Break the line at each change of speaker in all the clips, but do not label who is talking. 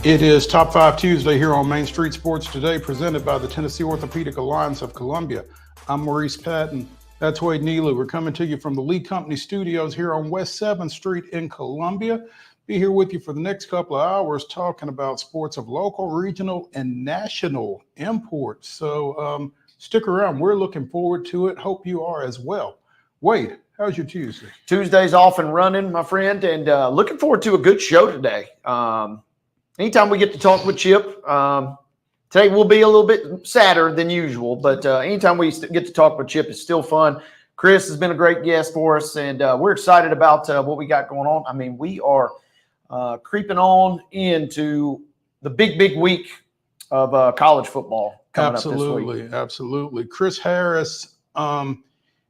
It is Top 5 Tuesday here on Main Street Sports Today, presented by the Tennessee Orthopedic Alliance of Columbia. I'm Maurice Patton. That's Wade Neely. We're coming to you from the Lee Company Studios here on West 7th Street in Columbia. Be here with you for the next couple of hours talking about sports of local, regional, and national import. So stick around. We're looking forward to it. Hope you are as well. Wade, how's your Tuesday?
Tuesday's off and running, my friend, and looking forward to a good show today. Anytime we get to talk with Chip, today will be a little bit sadder than usual, but anytime we get to talk with Chip, it's still fun. Chris has been a great guest for us, and we're excited about what we got going on. I mean, we are creeping on into the big week of college football coming up this week.
Absolutely. Chris Harris,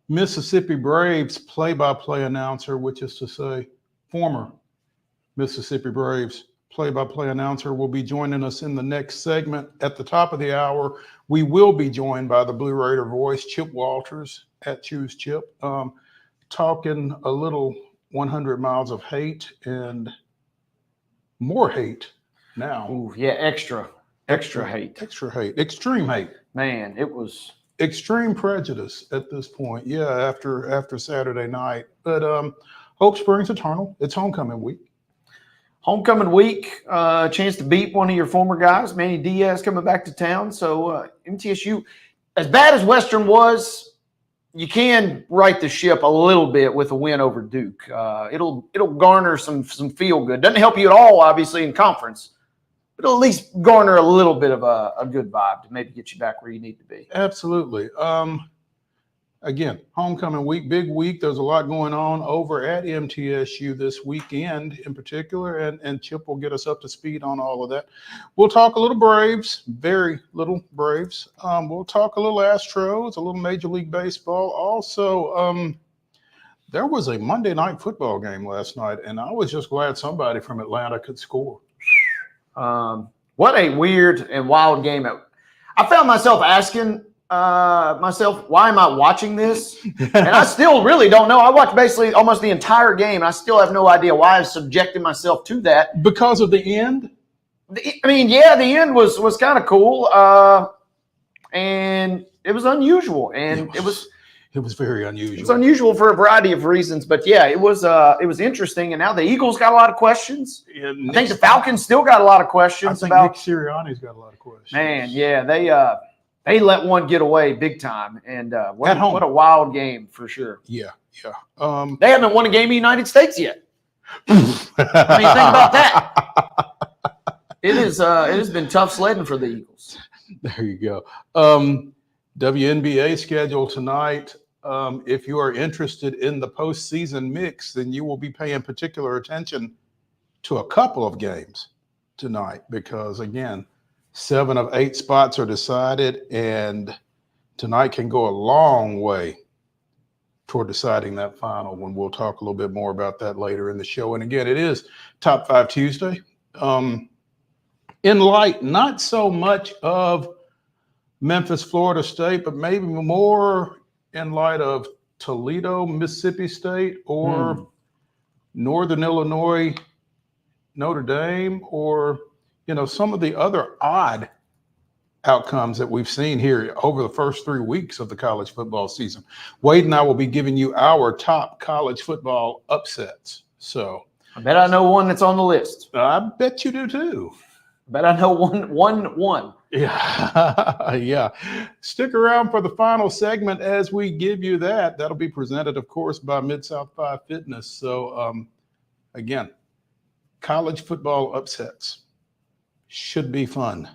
Mississippi Braves play-by-play announcer, which is to say former Mississippi Braves play-by-play announcer, will be joining us in the next segment. At the top of the hour, we will be joined by the Blue Raider voice, Chip Walters, at Choose Chip, talking a little 100 miles of hate and more hate now.
Ooh, yeah, extra hate.
Extra hate. Extreme hate.
Man, it was
extreme prejudice at this point. Yeah, after Saturday night. But hope springs eternal. It's homecoming week.
Homecoming week, chance to beat one of your former guys, Manny Diaz, coming back to town. So MTSU, as bad as Western was, you can right the ship a little bit with a win over Duke. It'll garner some feel good. Doesn't help you at all, obviously, in conference, but it'll at least garner a little bit of a good vibe to maybe get you back where you need to be.
Absolutely. Again, homecoming week, big week. There's a lot going on over at MTSU this weekend in particular, and Chip will get us up to speed on all of that. We'll talk a little Braves, very little Braves. We'll talk a little Astros, a little Major League Baseball. Also, there was a Monday night football game last night, and I was just glad somebody from Atlanta could score.
What a weird and wild game. I found myself asking myself, why am I watching this? And I still really don't know. I watched basically almost the entire game, and I still have no idea why I've subjected myself to that.
Because of the end?
The end was kind of cool, and it was unusual, and it was
very unusual.
It's unusual for a variety of reasons, but yeah, it was interesting. And now the Eagles got a lot of questions. Yeah, I think the Falcons still got a lot of questions.
Nick Sirianni's got a lot of questions.
Man, yeah, they let one get away big time, and what a wild game for sure.
Yeah.
They haven't won a game in the United States yet. I mean, think about that. It has been tough sledding for the Eagles.
There you go. WNBA schedule tonight. If you are interested in the postseason mix, then you will be paying particular attention to a couple of games tonight because, again, 7 of 8 spots are decided, and tonight can go a long way toward deciding that final one. We'll talk a little bit more about that later in the show. And again, it is Top 5 Tuesday. In light, not so much of Memphis, Florida State, but maybe more in light of Toledo, Mississippi State, or Northern Illinois, Notre Dame, or some of the other odd outcomes that we've seen here over the first 3 weeks of the college football season. Wade and I will be giving you our top college football upsets. So
I bet I know one that's on the list.
I bet you do too.
I bet I know one.
Yeah. Yeah. Stick around for the final segment as we give you that. That'll be presented, of course, by Mid-South 5 Fitness. So again, college football upsets. Should be fun.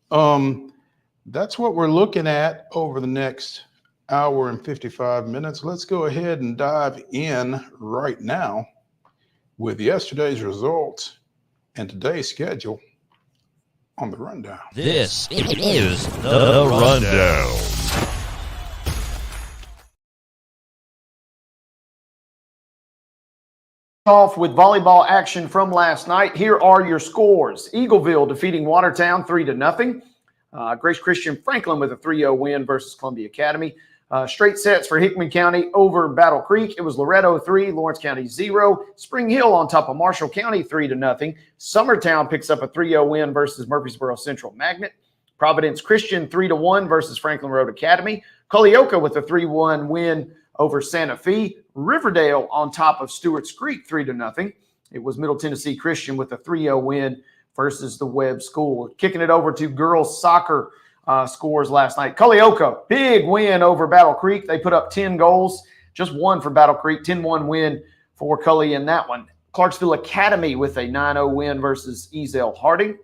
That's what we're looking at over the next hour and 55 minutes. Let's go ahead and dive in right now with yesterday's results and today's schedule on the rundown.
This is the rundown.
Off with volleyball action from last night. Here are your scores. Eagleville defeating Watertown 3-0. Grace Christian Franklin with a 3-0 win versus Columbia Academy. Straight sets for Hickman County over Battle Creek. It was Loretto 3, Lawrence County 0. Spring Hill on top of Marshall County 3-0. Summertown picks up a 3-0 win versus Murfreesboro Central Magnet. Providence Christian 3-1 versus Franklin Road Academy. Culleoka with a 3-1 win over Santa Fe. Riverdale on top of Stewart's Creek 3-0. It was Middle Tennessee Christian with a 3-0 win versus the Webb School. Kicking it over to girls soccer scores last night. Culleoka, big win over Battle Creek. They put up 10 goals, just one for Battle Creek, 10-1 win for Cully in that one. Clarksville Academy with a 9-0 win versus Ezel Harding.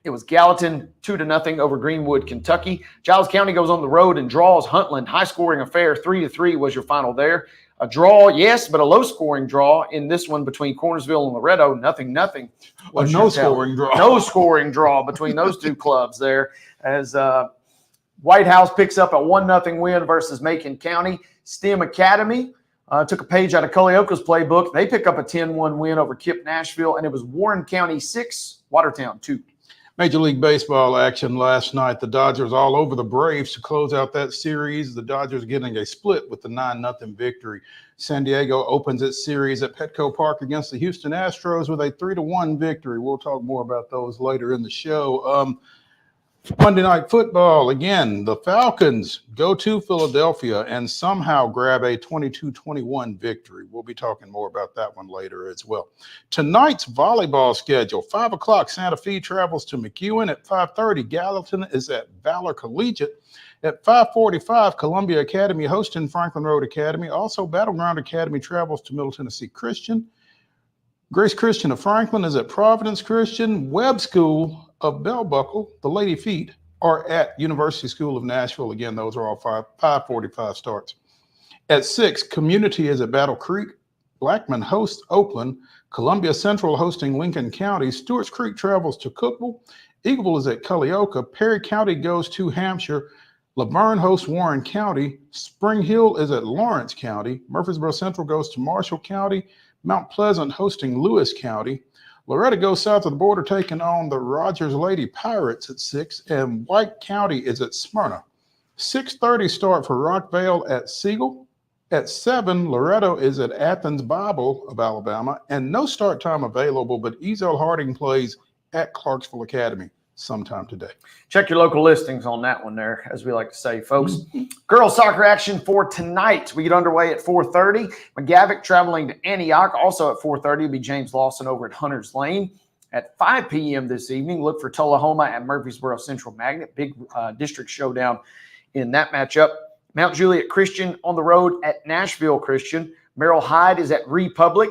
It was Gallatin 2-0 over Greenwood, Kentucky. Giles County goes on the road and draws Huntland. High-scoring affair, 3-3 was your final there. A draw, yes, but a low-scoring draw in this one between Cornersville and Loretto. 0-0.
A no-scoring draw.
No-scoring draw between those two clubs there as White House picks up a 1-0 win versus Macon County. STEM Academy took a page out of Culleoka's playbook. They pick up a 10-1 win over Kip Nashville, and it was Warren County 6, Watertown 2.
Major League Baseball action last night. The Dodgers all over the Braves to close out that series. The Dodgers getting a split with the 9-0 victory. San Diego opens its series at Petco Park against the Houston Astros with a 3-1 victory. We'll talk more about those later in the show. Monday Night Football, again, the Falcons go to Philadelphia and somehow grab a 22-21 victory. We'll be talking more about that one later as well. Tonight's volleyball schedule, 5 o'clock, Santa Fe travels to McEwen. At 5:30, Gallatin is at Valor Collegiate. At 5:45, Columbia Academy hosting Franklin Road Academy. Also, Battleground Academy travels to Middle Tennessee Christian. Grace Christian of Franklin is at Providence Christian. Webb School of Bell Buckle, the Lady Feet, are at University School of Nashville. Again, those are all 5:45 starts. At 6, Community is at Battle Creek. Blackman hosts Oakland. Columbia Central hosting Lincoln County. Stewart's Creek travels to Cookeville. Eagleville is at Culleoka. Perry County goes to Hampshire. Laverne hosts Warren County. Spring Hill is at Lawrence County. Murfreesboro Central goes to Marshall County. Mount Pleasant hosting Lewis County. Loretto goes south of the border, taking on the Rogers Lady Pirates at 6, and White County is at Smyrna. 6:30 start for Rockvale at Siegel. At 7, Loretto is at Athens Bible of Alabama, and no start time available, but Ezel Harding plays at Clarksville Academy sometime today.
Check your local listings on that one there, as we like to say, folks. Girls soccer action for tonight. We get underway at 4:30. McGavick traveling to Antioch. Also at 4:30 will be James Lawson over at Hunters Lane. At 5 p.m. this evening, look for Tullahoma at Murfreesboro Central Magnet. Big district showdown in that matchup. Mount Juliet Christian on the road at Nashville Christian. Merrill Hyde is at Republic.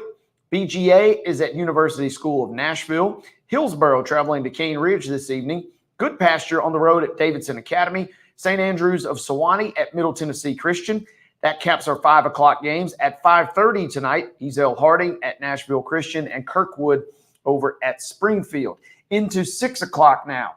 BGA is at University School of Nashville. Hillsboro traveling to Cane Ridge this evening. Good Pasture on the road at Davidson Academy. St. Andrews of Sewanee at Middle Tennessee Christian. That caps our 5 o'clock games. At 5:30 tonight, Ezel Harding at Nashville Christian and Kirkwood over at Springfield. Into 6 o'clock now.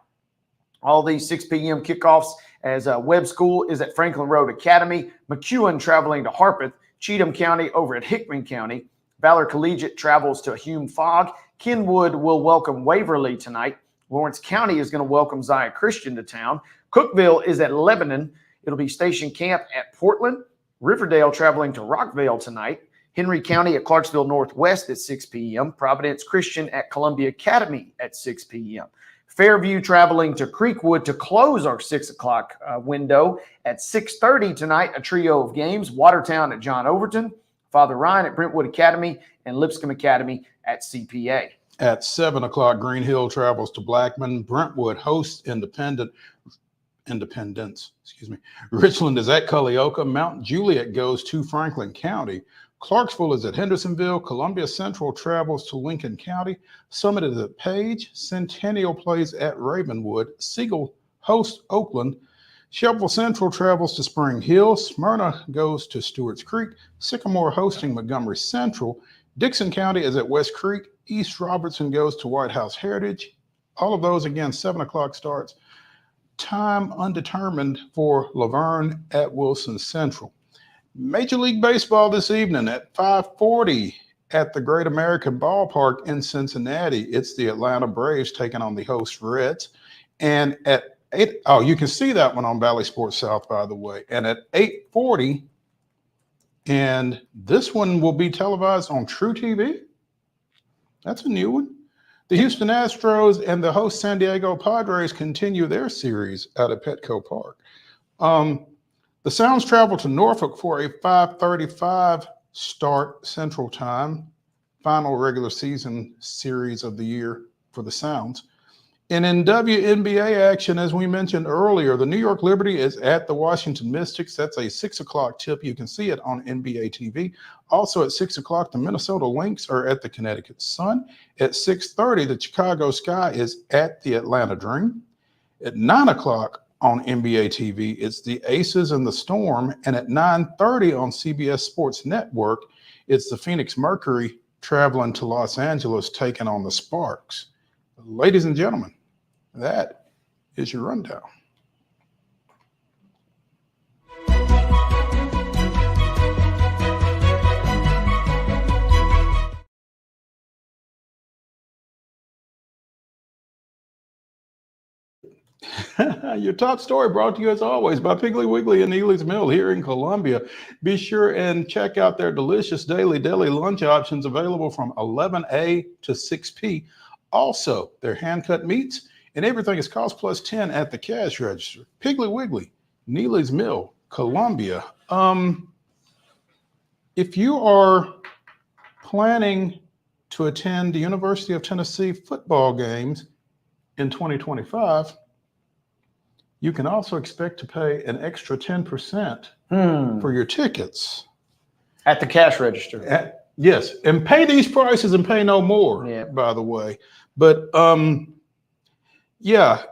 All these 6 p.m. kickoffs as Webb School is at Franklin Road Academy. McEwen traveling to Harpeth. Cheatham County over at Hickman County. Valor Collegiate travels to Hume Fogg. Kenwood will welcome Waverly tonight. Lawrence County is going to welcome Zion Christian to town. Cookeville is at Lebanon. It'll be Station Camp at Portland. Riverdale traveling to Rockvale tonight. Henry County at Clarksville Northwest at 6 p.m. Providence Christian at Columbia Academy at 6 p.m. Fairview traveling to Creekwood to close our 6 o'clock window. At 6:30 tonight, a trio of games. Watertown at John Overton. Father Ryan at Brentwood Academy, and Lipscomb Academy at CPA.
At 7 o'clock, Green Hill travels to Blackman. Brentwood hosts Independence. Richland is at Culleoka. Mount Juliet goes to Franklin County. Clarksville is at Hendersonville. Columbia Central travels to Lincoln County. Summit is at Page. Centennial plays at Ravenwood. Siegel hosts Oakland. Shelbyville Central travels to Spring Hill. Smyrna goes to Stewart's Creek. Sycamore hosting Montgomery Central. Dixon County is at West Creek. East Robertson goes to White House Heritage. All of those, again, 7 o'clock starts. Time undetermined for Laverne at Wilson Central. Major League Baseball this evening at 5:40 at the Great American Ballpark in Cincinnati. It's the Atlanta Braves taking on the host Reds. And at you can see that one on Valley Sports South, by the way. And at 8:40, and this one will be televised on True TV. That's a new one. The Houston Astros and the host San Diego Padres continue their series out at Petco Park. The Sounds travel to Norfolk for a 5:35 start Central Time, final regular season series of the year for the Sounds. And in WNBA action, as we mentioned earlier, the New York Liberty is at the Washington Mystics. That's a 6 o'clock tip. You can see it on NBA TV. Also at 6 o'clock, the Minnesota Lynx are at the Connecticut Sun. At 6:30, the Chicago Sky is at the Atlanta Dream. At 9 o'clock on NBA TV, it's the Aces and the Storm. And at 9:30 on CBS Sports Network, it's the Phoenix Mercury traveling to Los Angeles, taking on the Sparks. Ladies and gentlemen, that is your rundown. Your top story brought to you as always by Piggly Wiggly and Neely's Mill here in Columbia. Be sure and check out their delicious daily deli lunch options available from 11 a to 6 p. Also, their hand-cut meats and everything is cost plus 10 at the cash register. Piggly Wiggly, Neely's Mill, Columbia. If you are planning to attend the University of Tennessee football games in 2025, you can also expect to pay an extra 10% for your tickets.
At the cash register.
Yes, and pay these prices and pay no more, by the way. But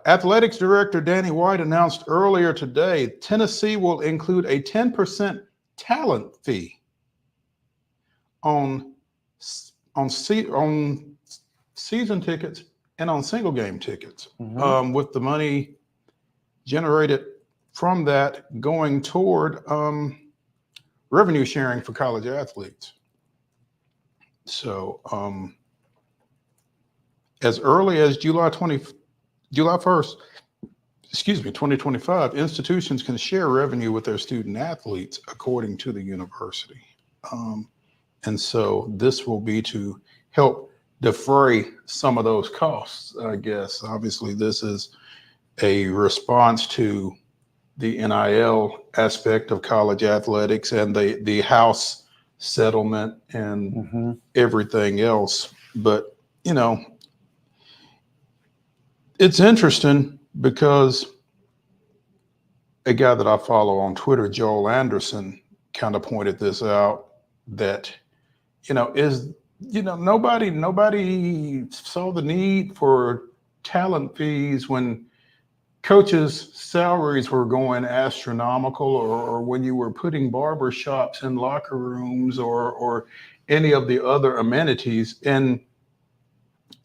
athletics director Danny White announced earlier today, Tennessee will include a 10% talent fee on season tickets and on single game tickets, with the money generated from that going toward revenue sharing for college athletes. So as early as July 1st, 2025, institutions can share revenue with their student athletes according to the university. And so this will be to help defray some of those costs, I guess. Obviously, this is a response to the NIL aspect of college athletics and the House settlement and everything else. But, you know, it's interesting because a guy that I follow on Twitter, Joel Anderson, kind of pointed this out, that, nobody saw the need for talent fees when coaches' salaries were going astronomical, or when you were putting barber shops in locker rooms, or any of the other amenities. And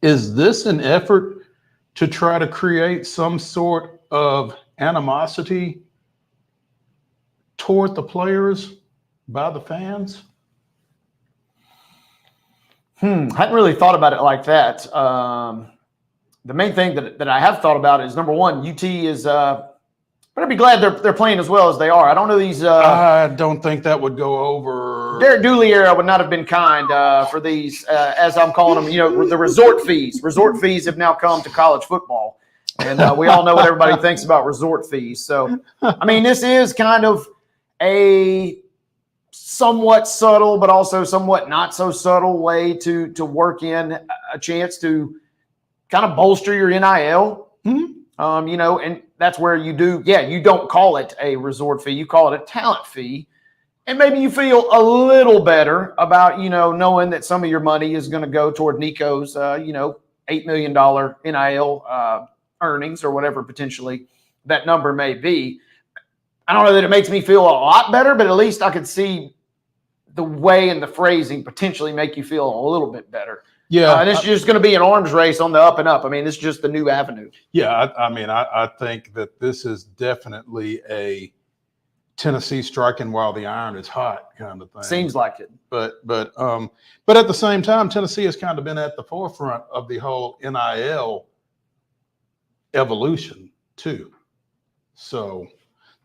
is this an effort to try to create some sort of animosity toward the players by the fans?
I hadn't really thought about it like that. The main thing that I have thought about is, number one, UT is better be glad they're playing as well as they are. I don't know these.
I don't think that would go over.
Derek Dooley era would not have been kind for these, as I'm calling them, the resort fees. Resort fees have now come to college football. And we all know what everybody thinks about resort fees. So, I mean, this is kind of a somewhat subtle, but also somewhat not so subtle way to work in a chance to kind of bolster your NIL, and that's where you don't call it a resort fee. You call it a talent fee. And maybe you feel a little better about, knowing that some of your money is going to go toward Nico's, $8 million NIL earnings, or whatever potentially that number may be. I don't know that it makes me feel a lot better, but at least I could see the way and the phrasing potentially make you feel a little bit better.
Yeah.
And it's just going to be an arms race on the up and up. I mean, it's just the new avenue.
Yeah. I think that this is definitely a Tennessee striking while the iron is hot kind of thing.
Seems like it.
But at the same time, Tennessee has kind of been at the forefront of the whole NIL evolution too. So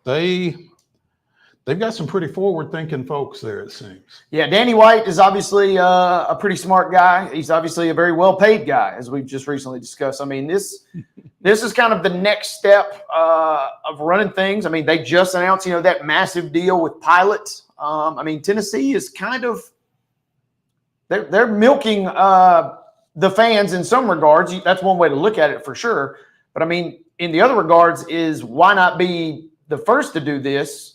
they've got some pretty forward-thinking folks there, it seems.
Yeah, Danny White is obviously a pretty smart guy. He's obviously a very well-paid guy, as we've just recently discussed. I mean, this is kind of the next step of running things. I mean, they just announced, that massive deal with Pilot. I mean, Tennessee is kind of they're milking the fans in some regards. That's one way to look at it for sure. But I mean, in the other regards, is why not be the first to do this?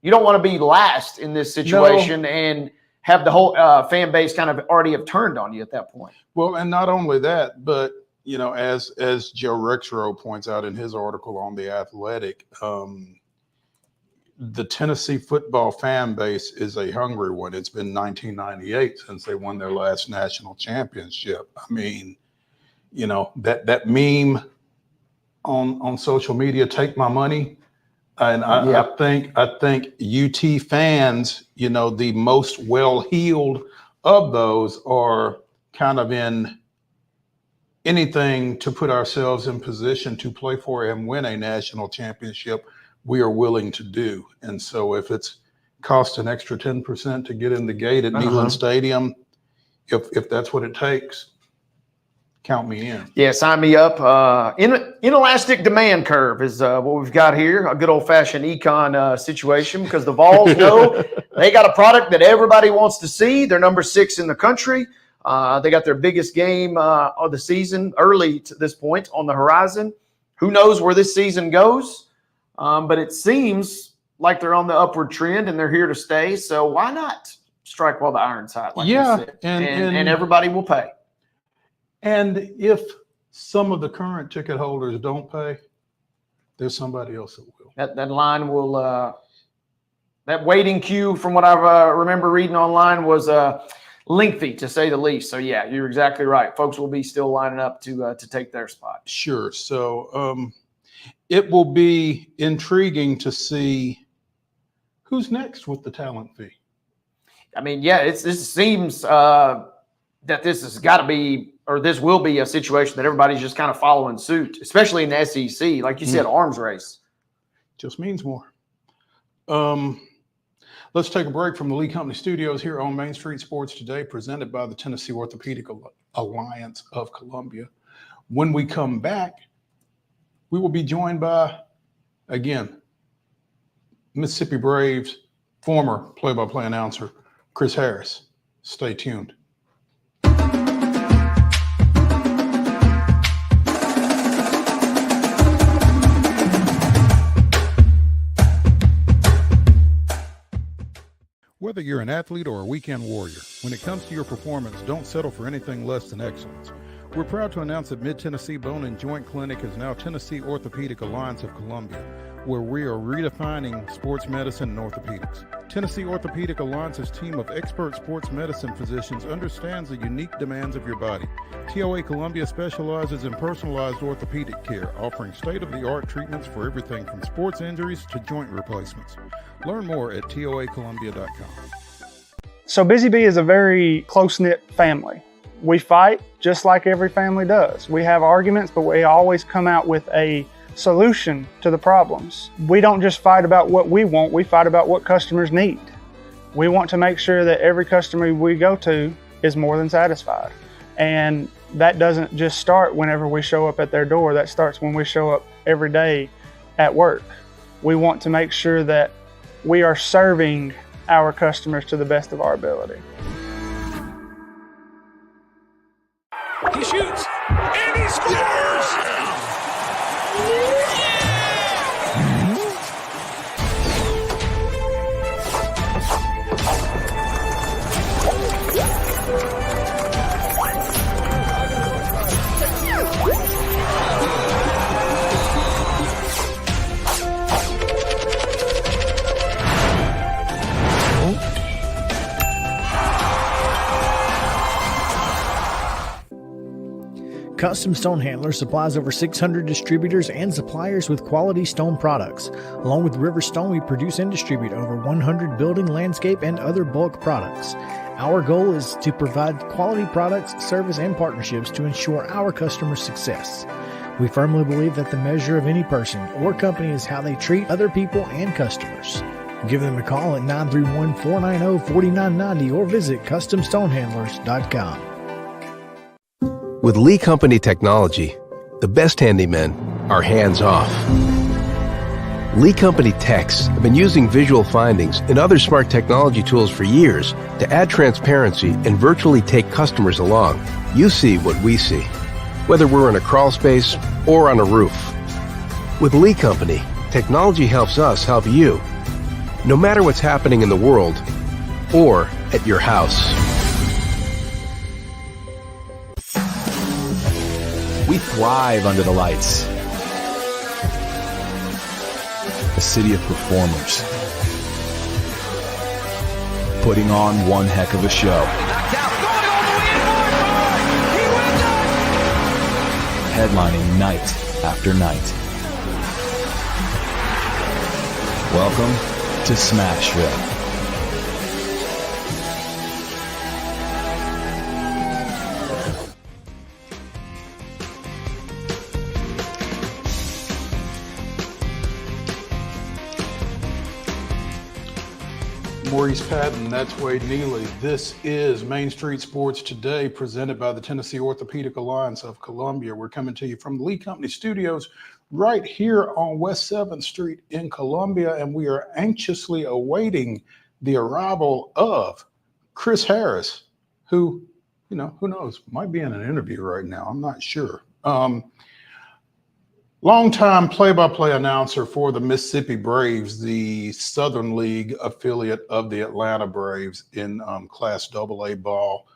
You don't want to be last in this situation and have the whole fan base kind of already have turned on you at that point.
Well, and not only that, but as Joe Rexrow points out in his article on The Athletic, the Tennessee football fan base is a hungry one. It's been 1998 since they won their last national championship. I mean, that meme on social media, "Take my money." And I think UT fans, the most well-heeled of those are kind of in anything to put ourselves in position to play for and win a national championship, we are willing to do. And so if it's cost an extra 10% to get in the gate at Neyland Stadium, if that's what it takes, count me in.
Yeah, sign me up. Inelastic demand curve is what we've got here. A good old-fashioned econ situation, because the Vols know they got a product that everybody wants to see. They're number 6 in the country. They got their biggest game of the season early to this point on the horizon. Who knows where this season goes? But it seems like they're on the upward trend and they're here to stay. So why not strike while the iron's hot? Like you said? And everybody will pay.
And if some of the current ticket holders don't pay, there's somebody else that will.
That line will that waiting queue, from what I remember reading online, was lengthy to say the least. So yeah, you're exactly right. Folks will be still lining up to take their spot.
Sure. So it will be intriguing to see who's next with the talent fee. I
mean, yeah, this seems that this has got to be, or this will be, a situation that everybody's just kind of following suit, especially in the SEC. Like you said, arms race.
Just means more. Let's take a break from the Lee Company Studios here on Main Street Sports Today, presented by the Tennessee Orthopedic Alliance of Columbia. When we come back, we will be joined by, again, Mississippi Braves former play-by-play announcer, Chris Harris. Stay tuned. Whether you're an athlete or a weekend warrior, when it comes to your performance, don't settle for anything less than excellence. We're proud to announce that Mid-Tennessee Bone and Joint Clinic is now Tennessee Orthopedic Alliance of Columbia, where we are redefining sports medicine and orthopedics. Tennessee Orthopedic Alliance's team of expert sports medicine physicians understands the unique demands of your body. TOA Columbia specializes in personalized orthopedic care, offering state-of-the-art treatments for everything from sports injuries to joint replacements. Learn more at toacolumbia.com.
So Busy Bee is a very close-knit family. We fight just like every family does. We have arguments, but we always come out with a solution to the problems. We don't just fight about what we want, we fight about what customers need. We want to make sure that every customer we go to is more than satisfied. And that doesn't just start whenever we show up at their door, that starts when we show up every day at work. We want to make sure that we are serving our customers to the best of our ability.
He shoots, and he scores!
Custom Stone Handler supplies over 600 distributors and suppliers with quality stone products. Along with River Stone, we produce and distribute over 100 building, landscape, and other bulk products. Our goal is to provide quality products, service, and partnerships to ensure our customers' success. We firmly believe that the measure of any person or company is how they treat other people and customers. Give them a call at 931-490-4990 or visit CustomStonehandlers.com.
With Lee Company technology, the best handymen are hands-off. Lee Company techs have been using visual findings and other smart technology tools for years to add transparency and virtually take customers along. You see what we see, whether we're in a crawl space or on a roof. With Lee Company, technology helps us help you, no matter what's happening in the world or at your house.
We thrive under the lights. A city of performers. Putting on one heck of a show. Headlining night after night. Welcome to Smashville.
Maurice Patton, that's Wade Neely. This is Main Street Sports Today, presented by the Tennessee Orthopedic Alliance of Columbia. We're coming to you from the Lee Company Studios right here on West 7th Street in Columbia, and we are anxiously awaiting the arrival of Chris Harris, who, who knows, might be in an interview right now. I'm not sure. Longtime play-by-play announcer for the Mississippi Braves, the Southern League affiliate of the Atlanta Braves in Class AA ball.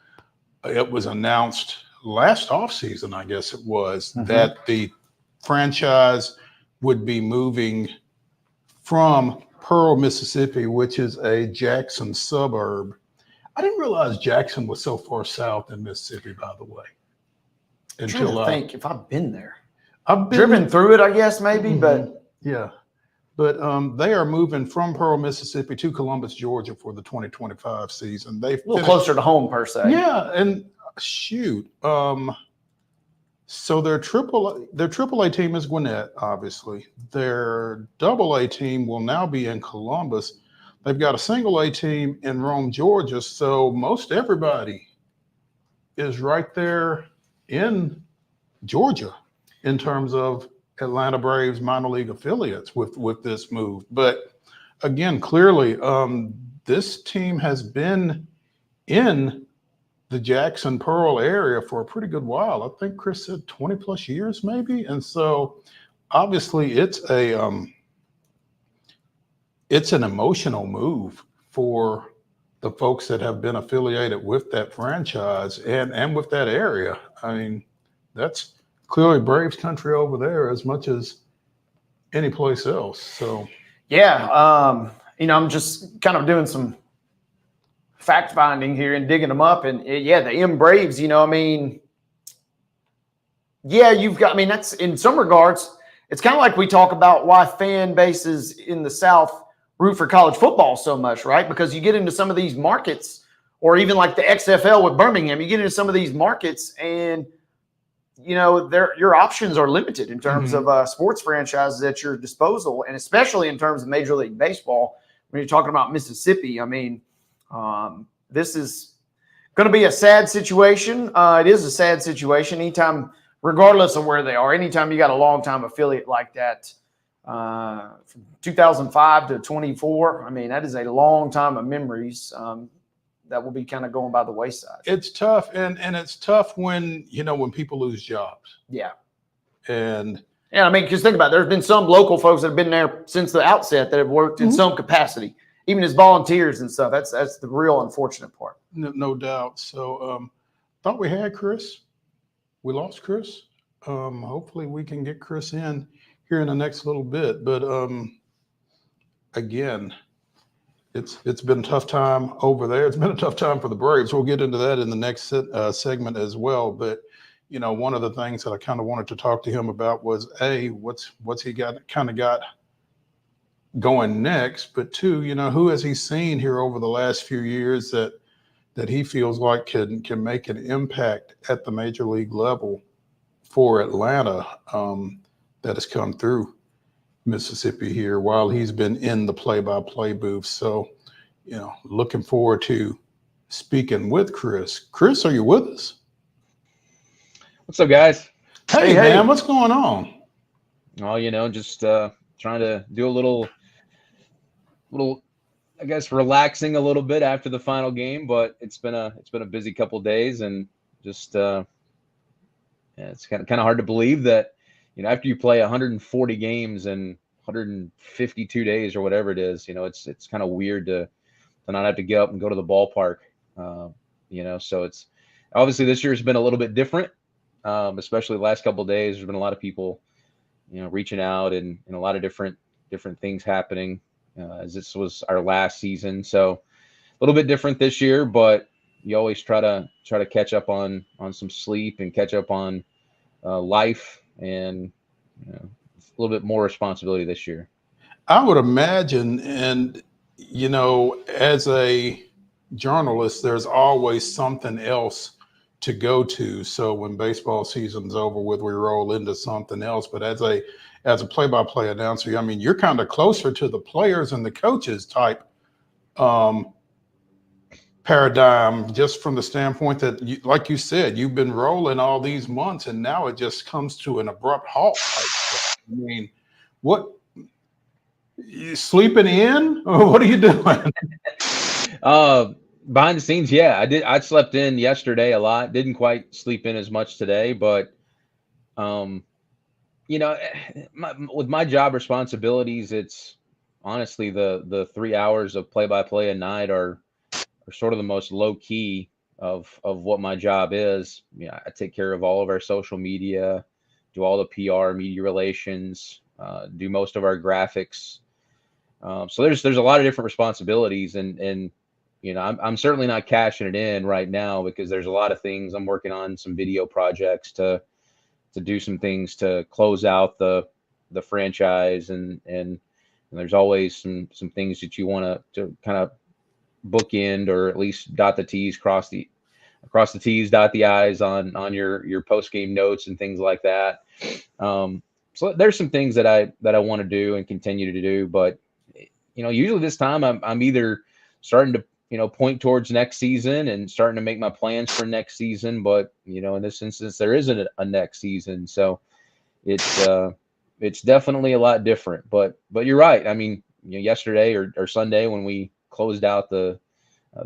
It was announced last offseason, I guess it was, that the franchise would be moving from Pearl, Mississippi, which is a Jackson suburb. I didn't realize Jackson was so far south in Mississippi, by the way.
I'm trying to think if I've been there.
I've
driven through it, I guess, maybe, but
yeah. But they are moving from Pearl, Mississippi to Columbus, Georgia for the 2025 season. They've
a little closer to home, per se.
Yeah, and shoot. So their AAA team is Gwinnett, obviously. Their AA team will now be in Columbus. They've got a single A team in Rome, Georgia. So most everybody is right there in Georgia in terms of Atlanta Braves minor league affiliates with this move. But again, clearly, this team has been in the Jackson Pearl area for a pretty good while. I think Chris said 20 plus years maybe. And so obviously it's an emotional move for the folks that have been affiliated with that franchise and with that area. I mean, that's clearly Braves country over there as much as any place else. So,
yeah, I'm just kind of doing some fact finding here and digging them up. And the M Braves, you've got, that's in some regards, it's kind of like we talk about why fan bases in the South root for college football so much, right? Because you get into some of these markets, or even like the XFL with Birmingham, you get into some of these markets and your options are limited in terms of sports franchises at your disposal, and especially in terms of Major League Baseball. When you're talking about Mississippi, this is going to be a sad situation. It is a sad situation anytime, regardless of where they are. Anytime you got a long-time affiliate like that, from 2005 to 24, that is a long time of memories. That will be kind of going by the wayside.
It's tough, and it's tough when when people lose jobs.
Yeah,
and
because think about it, there's been some local folks that have been there since the outset that have worked in some capacity, even as volunteers and stuff. That's the real unfortunate part.
No doubt. So thought we had Chris. We lost Chris. Hopefully we can get Chris in here in the next little bit. But again, it's been a tough time over there. It's been a tough time for the Braves. We'll get into that in the next segment as well. But one of the things that I kind of wanted to talk to him about was what's he got going next, but two, who has he seen here over the last few years that he feels like can make an impact at the major league level for Atlanta that has come through Mississippi here while he's been in the play-by-play booth. So, looking forward to speaking with Chris. Chris, are you with us?
What's up, guys?
Hey, man, what's going on?
Oh, just trying to do a little, I guess, relaxing a little bit after the final game, but it's been a busy couple of days, and just it's kind of hard to believe that after you play 140 games in 152 days or whatever it is, it's kind of weird to not have to get up and go to the ballpark. So it's obviously this year's been a little bit different, especially the last couple of days. There's been a lot of people, reaching out and a lot of different things happening, as this was our last season. So a little bit different this year, but you always try to catch up on some sleep and catch up on life, and a little bit more responsibility this year.
I would imagine, and as a journalist, there's always something else to go to. So when baseball season's over with, we roll into something else. But as a play-by-play announcer, I mean, you're kind of closer to the players and the coaches type paradigm, just from the standpoint that, like you said, you've been rolling all these months, and now it just comes to an abrupt halt. I mean, what? You sleeping in, or what are you doing?
Behind the scenes, yeah, I did. I slept in yesterday a lot. Didn't quite sleep in as much today, but with my job responsibilities, it's honestly the 3 hours of play-by-play a night are sort of the most low key of what my job is. I take care of all of our social media, do all the PR, media relations, do most of our graphics. So there's a lot of different responsibilities, and I'm certainly not cashing it in right now because there's a lot of things I'm working on, some video projects to do some things to close out the franchise, and there's always some things that you want to kind of bookend, or at least dot the T's, cross the T's, dot the I's on your post game notes and things like that. So there's some things that I want to do and continue to do, but usually this time I'm either starting to point towards next season and starting to make my plans for next season, but in this instance there isn't a next season, so it's definitely a lot different. But you're right. I mean, yesterday or Sunday when we closed out the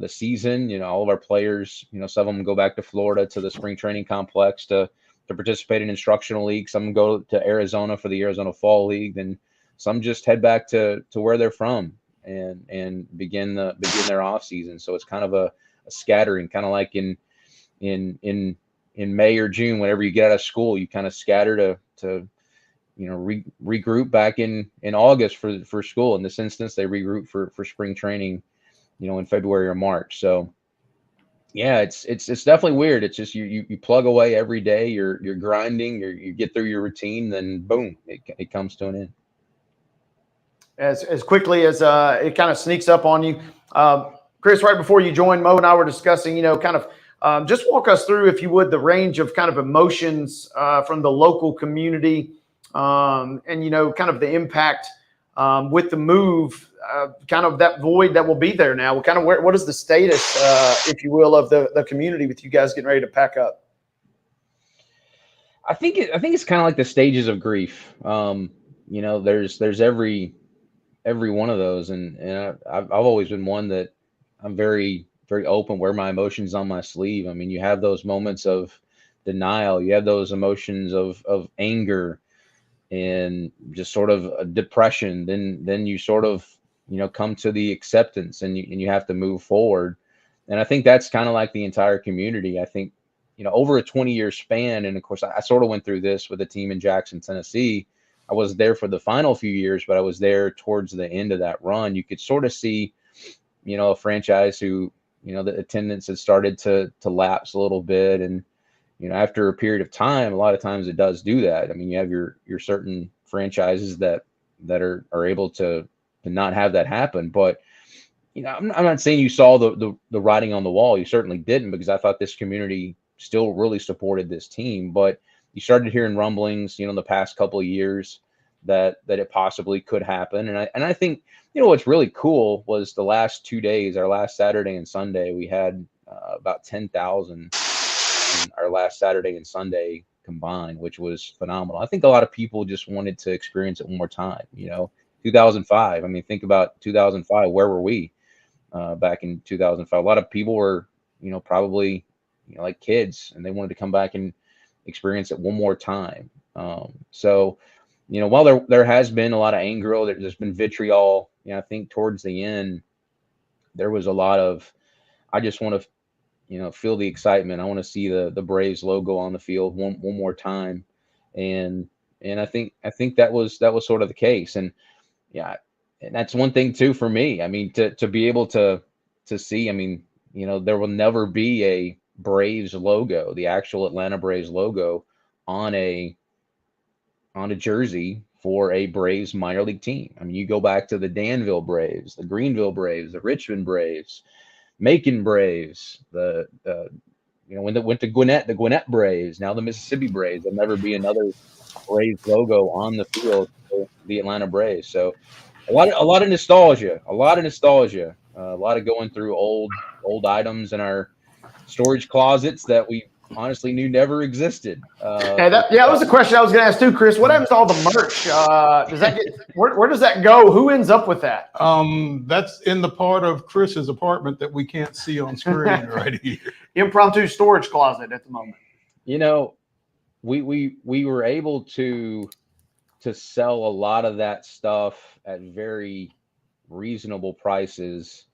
season, all of our players, some of them go back to Florida to the spring training complex to participate in instructional league. Some go to Arizona for the Arizona Fall League, and some just head back to where they're from and begin their off season. So it's kind of a scattering, kind of like in May or June, whenever you get out of school, you kind of scatter to regroup back in August for school. In this instance, they regroup for spring training, in February or March. So yeah, it's definitely weird. It's just you plug away every day, you're grinding, you get through your routine, then boom, it comes to an end.
As quickly as it kind of sneaks up on you. Chris, right before you joined, Mo and I were discussing, kind of just walk us through, if you would, the range of kind of emotions from the local community, and, kind of the impact with the move, kind of that void that will be there now. Kind of what is the status, if you will, of the community with you guys getting ready to pack up?
I think it's kind of like the stages of grief. There's every one of those, and I've always been one that I'm very, very open, wear my emotions on my sleeve. I mean, you have those moments of denial, you have those emotions of anger and just sort of a depression. Then you sort of come to the acceptance, and you have to move forward. And I think that's kind of like the entire community. I think over a 20-year span, and of course I sort of went through this with a team in Jackson, Tennessee. I was there for the final few years, but I was there towards the end of that run. You could sort of see, a franchise who, the attendance had started to lapse a little bit. And, after a period of time, a lot of times it does do that. I mean, you have your certain franchises that are able to not have that happen. But, I'm not saying you saw the writing on the wall. You certainly didn't, because I thought this community still really supported this team. But you started hearing rumblings, the past couple of years that it possibly could happen. And I think, what's really cool was the last 2 days, our last Saturday and Sunday, we had about 10,000 on our last Saturday and Sunday combined, which was phenomenal. I think a lot of people just wanted to experience it one more time. 2005. I mean, think about 2005. Where were we back in 2005? A lot of people were, probably, like kids, and they wanted to come back and experience it one more time. So, while there has been a lot of anger, there's been vitriol. I think towards the end, there was a lot of, I just want to, feel the excitement. I want to see the Braves logo on the field one more time, and I think that was sort of the case. And yeah, and that's one thing too for me. I mean, to be able to see. I mean, there will never be a Braves logo, the actual Atlanta Braves logo, on a jersey for a Braves minor league team. I mean, you go back to the Danville Braves, the Greenville Braves, the Richmond Braves, Macon Braves, when they went to Gwinnett, the Gwinnett Braves, now the Mississippi Braves. There'll never be another Braves logo on the field for the Atlanta Braves. So a lot of nostalgia, a lot of going through old items in our storage closets that we honestly knew never existed.
That was the question I was going to ask too, Chris. What happens to all the merch? Does that get where does that go? Who ends up with that?
That's in the part of Chris's apartment that we can't see on screen right here.
Impromptu storage closet at the moment.
We were able to sell a lot of that stuff at very reasonable prices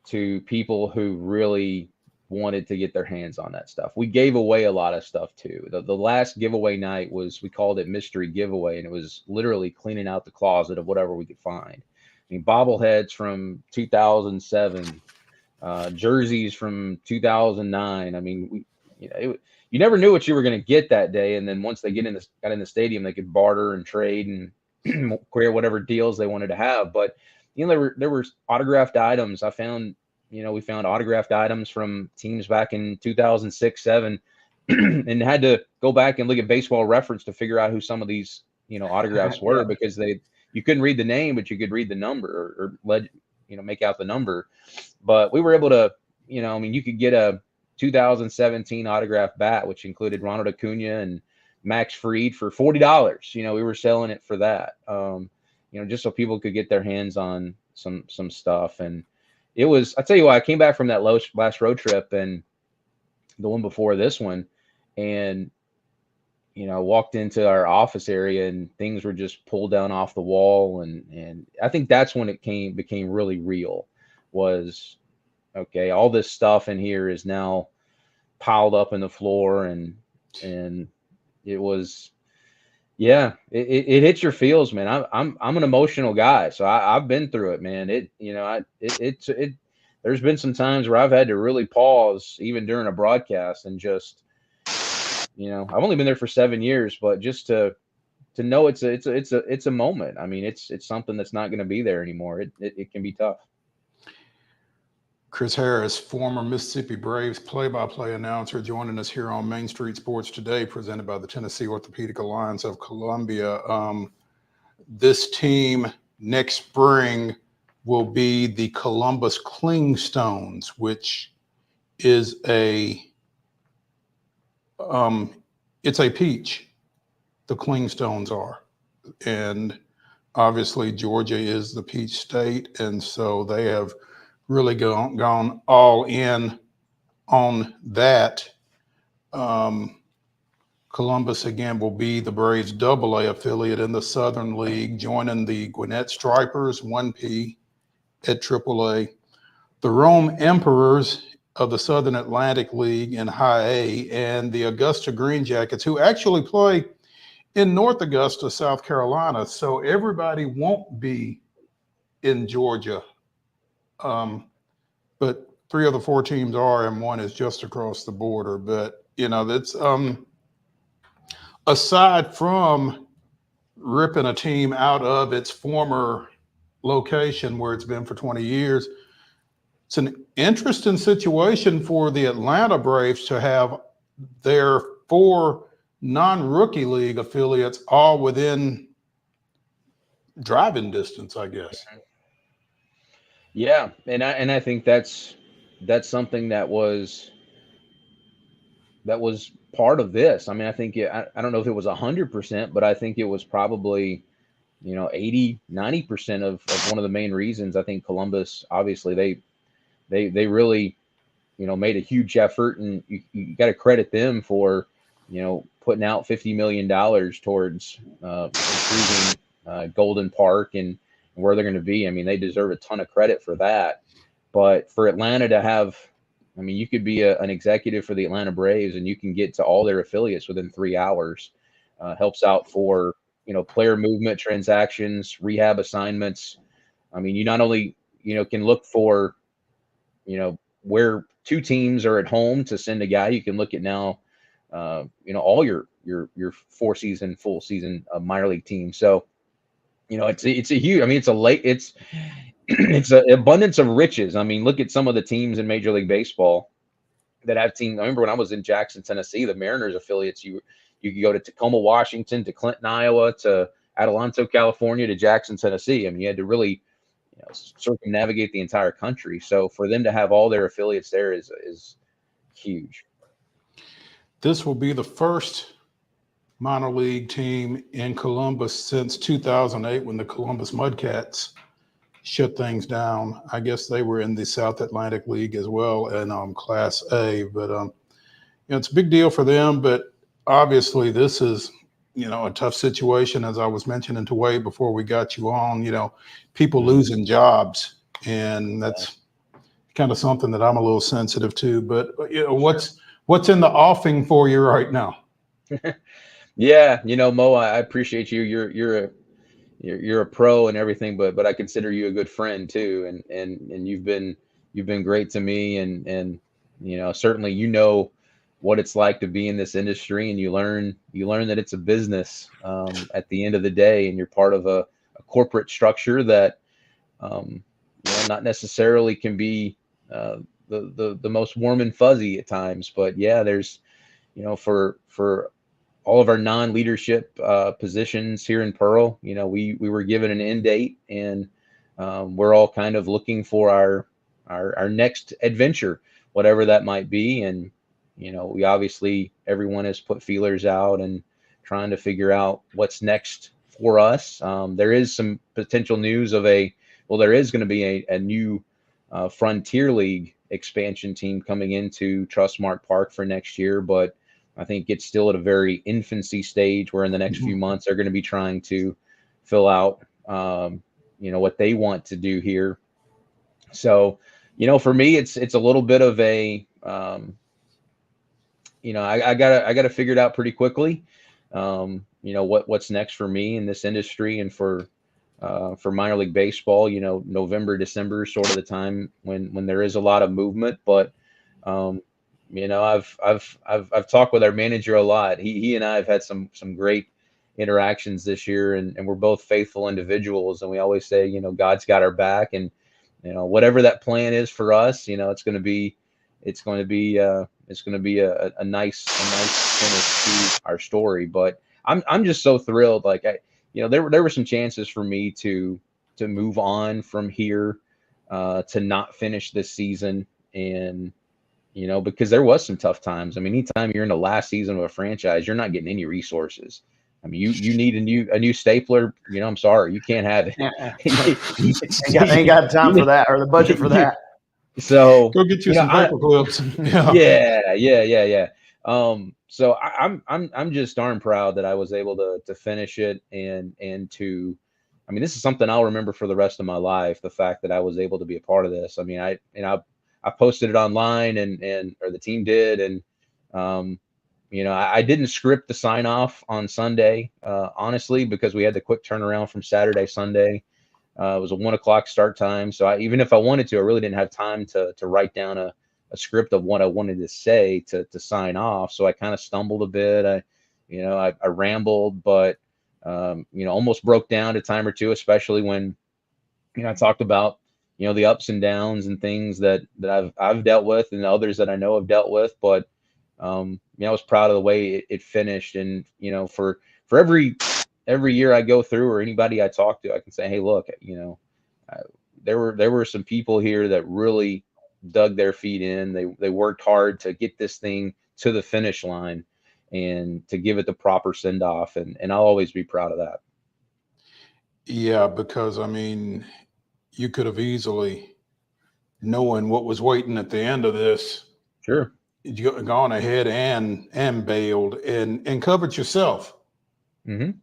to people who really wanted to get their hands on that stuff. We gave away a lot of stuff too. The last giveaway night we called it mystery giveaway, and it was literally cleaning out the closet of whatever we could find. I mean, bobbleheads from 2007, jerseys from 2009. I mean, you never knew what you were going to get that day. And then once they got in the stadium, they could barter and trade and create whatever deals they wanted to have. But there were autographed items. I found. We found autographed items from teams back in 2006, 2007, and had to go back and look at Baseball Reference to figure out who some of these, autographs were, because you couldn't read the name, but you could read the number or make out the number. But we were able to, you could get a 2017 autographed bat, which included Ronald Acuna and Max Fried, for $40. We were selling it for that, just so people could get their hands on some stuff. And it was, I tell you what, I came back from that last road trip and the one before this one, and, walked into our office area and things were just pulled down off the wall. And I think that's when it became really real, was, okay, all this stuff in here is now piled up in the floor. And it was, yeah, it hits your feels, man. I'm an emotional guy, so I've been through it, man. There's been some times where I've had to really pause, even during a broadcast, and just, I've only been there for 7 years, but just to know it's a moment. I mean, it's something that's not going to be there anymore. It can be tough.
Chris Harris, former Mississippi Braves play-by-play announcer, joining us here on Main Street Sports Today, presented by the Tennessee Orthopedic Alliance of Columbia. This team next spring will be the Columbus Clingstones, which is it's a peach. The Clingstones are, and obviously Georgia is the peach state, and so they have really gone all in on that. Columbus, again, will be the Braves AA affiliate in the Southern League, joining the Gwinnett Stripers, 1P at AAA, the Rome Emperors of the Southern Atlantic League in High A, and the Augusta Green Jackets, who actually play in North Augusta, South Carolina. So everybody won't be in Georgia. But 3 of the 4 teams are, and 1 is just across the border. But, that's aside from ripping a team out of its former location where it's been for 20 years, it's an interesting situation for the Atlanta Braves to have their 4 non-rookie league affiliates all within driving distance, I guess.
Yeah, and I think that's something that was part of this. I mean, I think I don't know if it was 100%, but I think it was probably 80-90% of one of the main reasons. I think Columbus, obviously, they really made a huge effort, and you got to credit them for putting out $50 million towards improving Golden Park and where they're going to be. I mean, they deserve a ton of credit for that. But for Atlanta to have, I mean, you could be an executive for the Atlanta Braves and you can get to all their affiliates within 3 hours. Helps out for player movement, transactions, rehab assignments. I mean, you not only can look for where two teams are at home to send a guy. You can look at now all your full season minor league teams. So it's a huge. I mean, it's it's an abundance of riches. I mean, look at some of the teams in Major League Baseball that have teams. I remember when I was in Jackson, Tennessee, the Mariners affiliates. You could go to Tacoma, Washington, to Clinton, Iowa, to Adelanto, California, to Jackson, Tennessee. I mean, you had to really circumnavigate the entire country. So for them to have all their affiliates there is huge.
This will be the first minor league team in Columbus since 2008 when the Columbus Mudcats shut things down. I guess they were in the South Atlantic League as well in Class A, but it's a big deal for them. But obviously this is a tough situation, as I was mentioning to Wade before we got you on. People losing jobs, and that's kind of something that I'm a little sensitive to. But what's in the offing for you right now?
Yeah, Mo, I appreciate you. You're a pro and everything, but I consider you a good friend too, and you've been great to me, and certainly what it's like to be in this industry, and you learn that it's a business at the end of the day, and you're part of a corporate structure that not necessarily can be the most warm and fuzzy at times, but yeah, there's for all of our non-leadership positions here in Pearl, we were given an end date, and we're all kind of looking for our next adventure, whatever that might be. And we obviously, everyone has put feelers out and trying to figure out what's next for us. There is some potential news of there is going to be a new Frontier League expansion team coming into Trustmark Park for next year, but I think it's still at a very infancy stage where in the next few months they're going to be trying to fill out, what they want to do here. So, for me, it's a little bit of a, I gotta figure it out pretty quickly. What's next for me in this industry, and for minor league baseball. November, December is sort of the time when there is a lot of movement, but I've talked with our manager a lot. He and I have had some great interactions this year, and we're both faithful individuals, and we always say, God's got our back, and whatever that plan is for us, it's going to be a nice finish to our story. But I'm just so thrilled. Like there were some chances for me to move on from here, to not finish this season, and because there was some tough times. I mean, anytime you're in the last season of a franchise, you're not getting any resources. I mean, you need a new stapler. I'm sorry, you can't have it.
ain't got time for that, or the budget for that.
So
go get you some paper clips.
Yeah. So I'm just darn proud that I was able to finish it, and to, I mean, this is something I'll remember for the rest of my life. The fact that I was able to be a part of this. I mean, I posted it online, or the team did. And, I didn't script the sign off on Sunday, honestly, because we had the quick turnaround from Saturday, Sunday. It was a 1:00 start time. So even if I wanted to, I really didn't have time to write down a script of what I wanted to say to sign off. So I kind of stumbled a bit. I rambled, but, almost broke down a time or two, especially when, I talked about, the ups and downs and things that I've dealt with, and others that I know have dealt with. But, I was proud of the way it finished. And, for every year I go through or anybody I talk to, I can say, hey, look, there were some people here that really dug their feet in. They worked hard to get this thing to the finish line and to give it the proper send off. And I'll always be proud of that.
Yeah, because I mean, you could have easily, knowing what was waiting at the end of this,
Sure,
gone ahead and bailed and covered yourself. And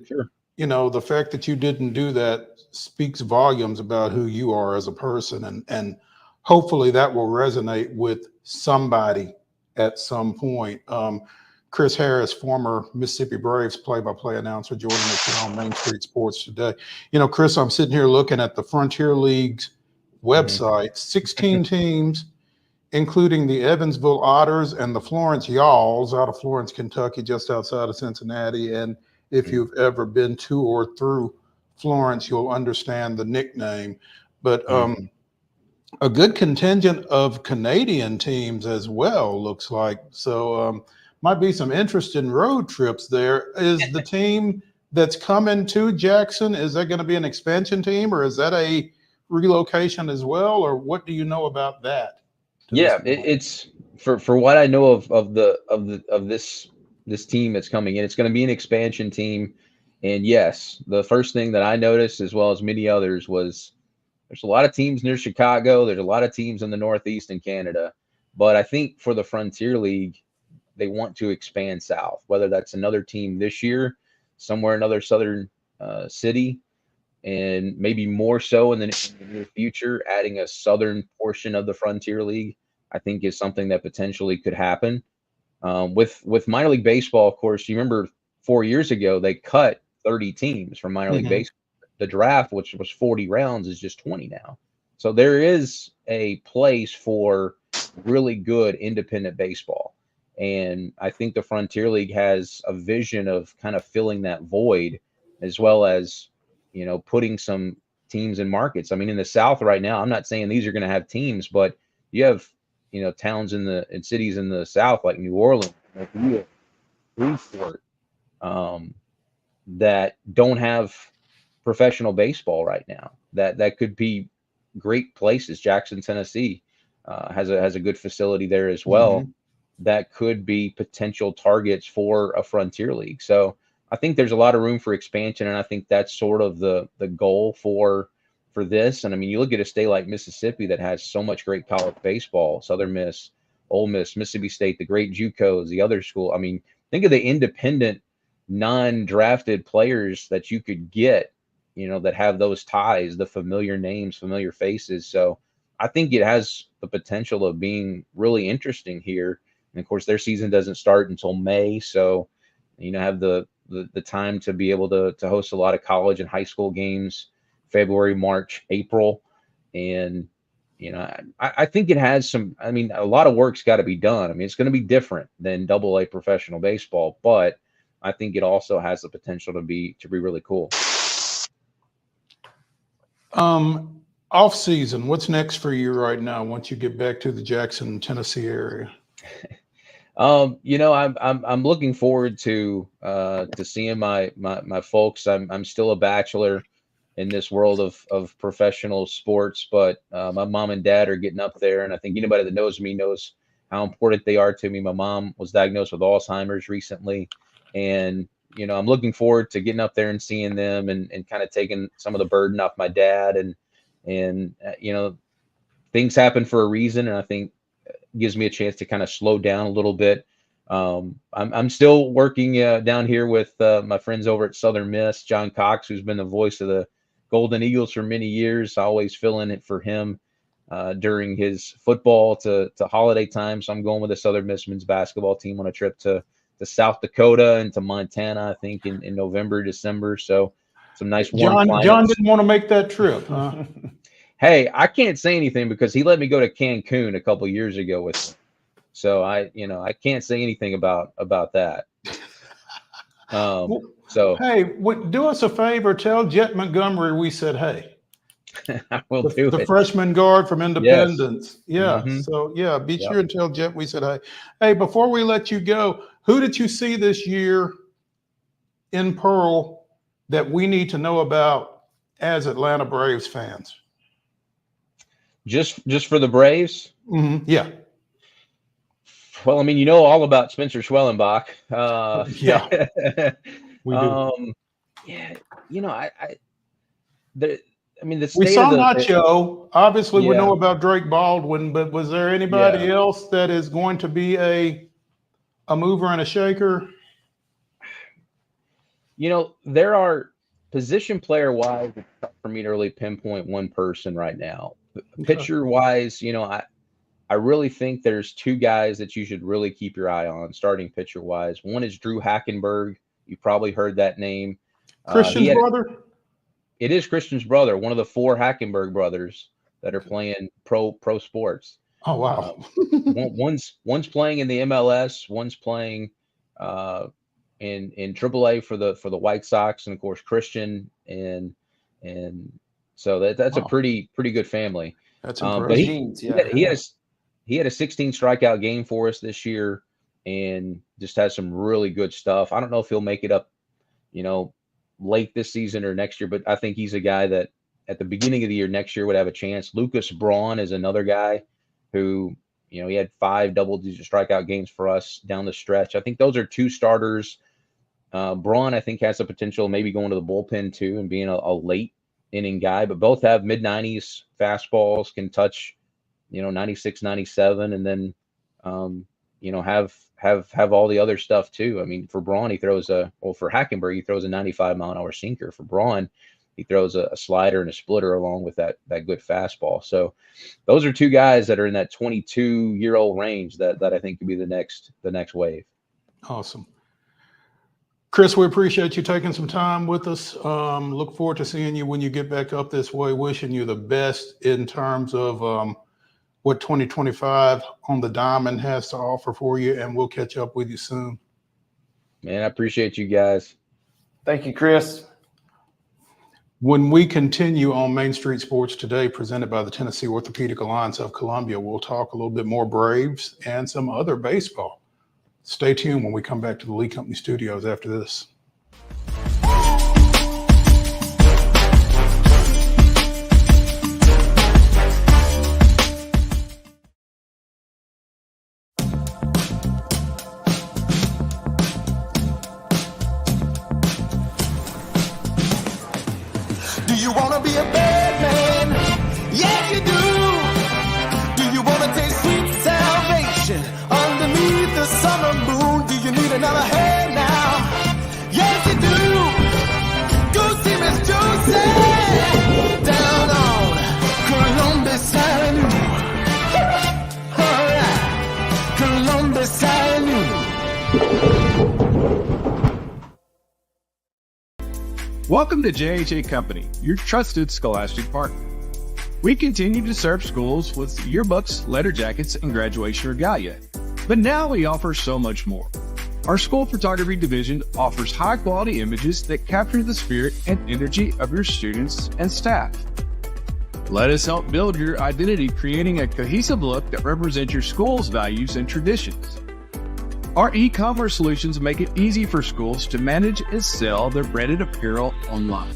sure.
the fact that you didn't do that speaks volumes about who you are as a person, and hopefully that will resonate with somebody at some point. Chris Harris, former Mississippi Braves play-by-play announcer, joining us here on Main Street Sports today. Chris, I'm sitting here looking at the Frontier League's website, 16 teams, including the Evansville Otters and the Florence Yawls out of Florence, Kentucky, just outside of Cincinnati. And if you've ever been to or through Florence, you'll understand the nickname. But a good contingent of Canadian teams as well, looks like. So might be some interesting road trips there. Is the team that's coming to Jackson, is that going to be an expansion team, or is that a relocation as well? Or what do you know about that?
Yeah, it's for what I know of this team that's coming in. It's going to be an expansion team, and yes, the first thing that I noticed, as well as many others, was there's a lot of teams near Chicago. There's a lot of teams in the Northeast and Canada, but I think for the Frontier League, they want to expand south. Whether that's another team this year, somewhere another southern city, and maybe more so in the near future, adding a southern portion of the Frontier League, I think is something that potentially could happen. With minor league baseball, of course, you remember 4 years ago, they cut 30 teams from minor league baseball. The draft, which was 40 rounds, is just 20 now. So there is a place for really good independent baseball. And I think the Frontier League has a vision of kind of filling that void, as well as, putting some teams in markets. I mean, in the South right now, I'm not saying these are going to have teams, but you have, towns and cities in the South like New Orleans, Freeport, that don't have professional baseball right now. That could be great places. Jackson, Tennessee, has a good facility there as well. That could be potential targets for a Frontier League. So I think there's a lot of room for expansion, and I think that's sort of the goal for this. And I mean, you look at a state like Mississippi that has so much great college baseball: Southern Miss, Ole Miss, Mississippi State, the great JUCOs, the other school. I mean, think of the independent, non-drafted players that you could get, that have those ties, the familiar names, familiar faces. So I think it has the potential of being really interesting here. And of course, their season doesn't start until May, so have the time to be able to host a lot of college and high school games, February, March, April. And I think it has some. I mean, a lot of work's got to be done. I mean, it's going to be different than AA professional baseball, but I think it also has the potential to be really cool.
Off season, what's next for you right now once you get back to the Jackson, Tennessee area?
I'm looking forward to seeing my folks. I'm still a bachelor in this world of professional sports, but my mom and dad are getting up there, and I think anybody that knows me knows how important they are to me. My mom was diagnosed with Alzheimer's recently, and I'm looking forward to getting up there and seeing them and kind of taking some of the burden off my dad. And things happen for a reason, and I think gives me a chance to kind of slow down a little bit. I'm still working down here with my friends over at Southern Miss, John Cox, who's been the voice of the Golden Eagles for many years. I always fill in it for him during his football to holiday time. So I'm going with the Southern Miss men's basketball team on a trip to South Dakota and to Montana, I think in November, December. So some nice warm climates.
John didn't want to make that trip, huh?
Hey, I can't say anything because he let me go to Cancun a couple years ago with him. So I can't say anything about that.
Hey, do us a favor. Tell Jet Montgomery we said hey.
I will do
the
it.
freshman guard from Independence. Yeah.
Mhm.
So yeah, be
Yep.
sure and tell Jet we said, hey, before we let you go, who did you see this year in Pearl that we need to know about as Atlanta Braves fans?
Just for the Braves.
Yeah.
Well, I mean, you know all about Spencer Schwellenbach.
Yeah, we do.
Yeah, you know, the
We
state
saw
of
Nacho. Obviously, we
Yeah.
know about Drake Baldwin, but was there anybody else that is going to be a mover and a shaker?
You know, there are position player wise, it's tough for me to really pinpoint one person right now. Pitcher wise, you know, I really think there's two guys that you should really keep your eye on, starting pitcher wise. One is Drew Hackenberg. You probably heard that name.
Christian's brother?
It is Christian's brother, one of the 4 Hackenberg brothers that are playing pro sports.
Oh wow!
One's playing in the MLS, one's playing in AAA for the White Sox, and of course Christian, and so that's a pretty good family.
That's
But
impressive.
he had a 16 strikeout game for us this year, and just has some really good stuff. I don't know if he'll make it up, you know, late this season or next year, but I think he's a guy that at the beginning of the year next year would have a chance. Lucas Braun is another guy who, you know, he had 5 double-digit strikeout games for us down the stretch. I think those are 2 starters. Braun, I think, has the potential maybe going to the bullpen too and being a late inning guy, but both have mid-90s fastballs, can touch, you know, 96, 97, and then, you know, have all the other stuff too. I mean, for Braun, he throws for Hackenberg, he throws a 95-mile-an-hour sinker. For Braun, he throws a slider and a splitter along with that good fastball. So those are 2 guys that are in that 22-year-old range that I think could be the next wave.
Awesome. Chris, we appreciate you taking some time with us. Look forward to seeing you when you get back up this way. Wishing you the best in terms of what 2025 on the diamond has to offer for you, and we'll catch up with you soon.
Man, I appreciate you guys.
Thank you, Chris.
When we continue on Main Street Sports Today, presented by the Tennessee Orthopedic Alliance of Columbia, we'll talk a little bit more Braves and some other baseball. Stay tuned when we come back to the Lee Company studios after this.
Do you want to be a bad man? Yes, you do. Do you want to taste sweet salvation underneath the summer moon? Do you need another hand now? Yes, you do. Go see Miss Josie down on Columbus Avenue. All right, Columbus Avenue.
Welcome to JHA Company, your trusted scholastic partner. We continue to serve schools with yearbooks, letter jackets, and graduation regalia. But now we offer so much more. Our school photography division offers high-quality images that capture the spirit and energy of your students and staff. Let us help build your identity, creating a cohesive look that represents your school's values and traditions. Our e-commerce solutions make it easy for schools to manage and sell their branded apparel online.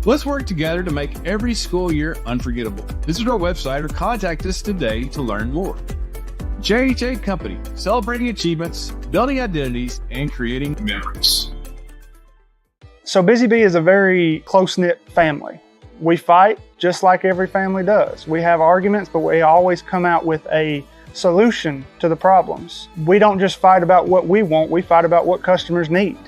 Let's work together to make every school year unforgettable. Visit our website or contact us today to learn more. JHA Company, celebrating achievements, building identities, and creating memories.
So Busy Bee is a very close-knit family. We fight just like every family does. We have arguments, but we always come out with a solution to the problems. We don't just fight about what we want, we fight about what customers need.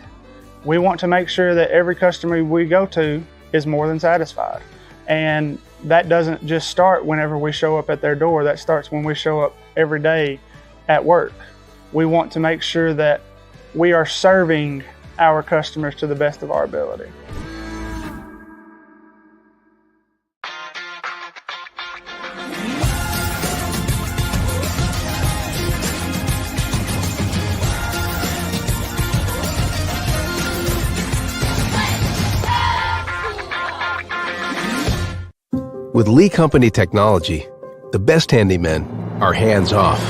We want to make sure that every customer we go to is more than satisfied. And that doesn't just start whenever we show up at their door, that starts when we show up every day at work. We want to make sure that we are serving our customers to the best of our ability.
With Lee Company technology, the best handymen are hands-off.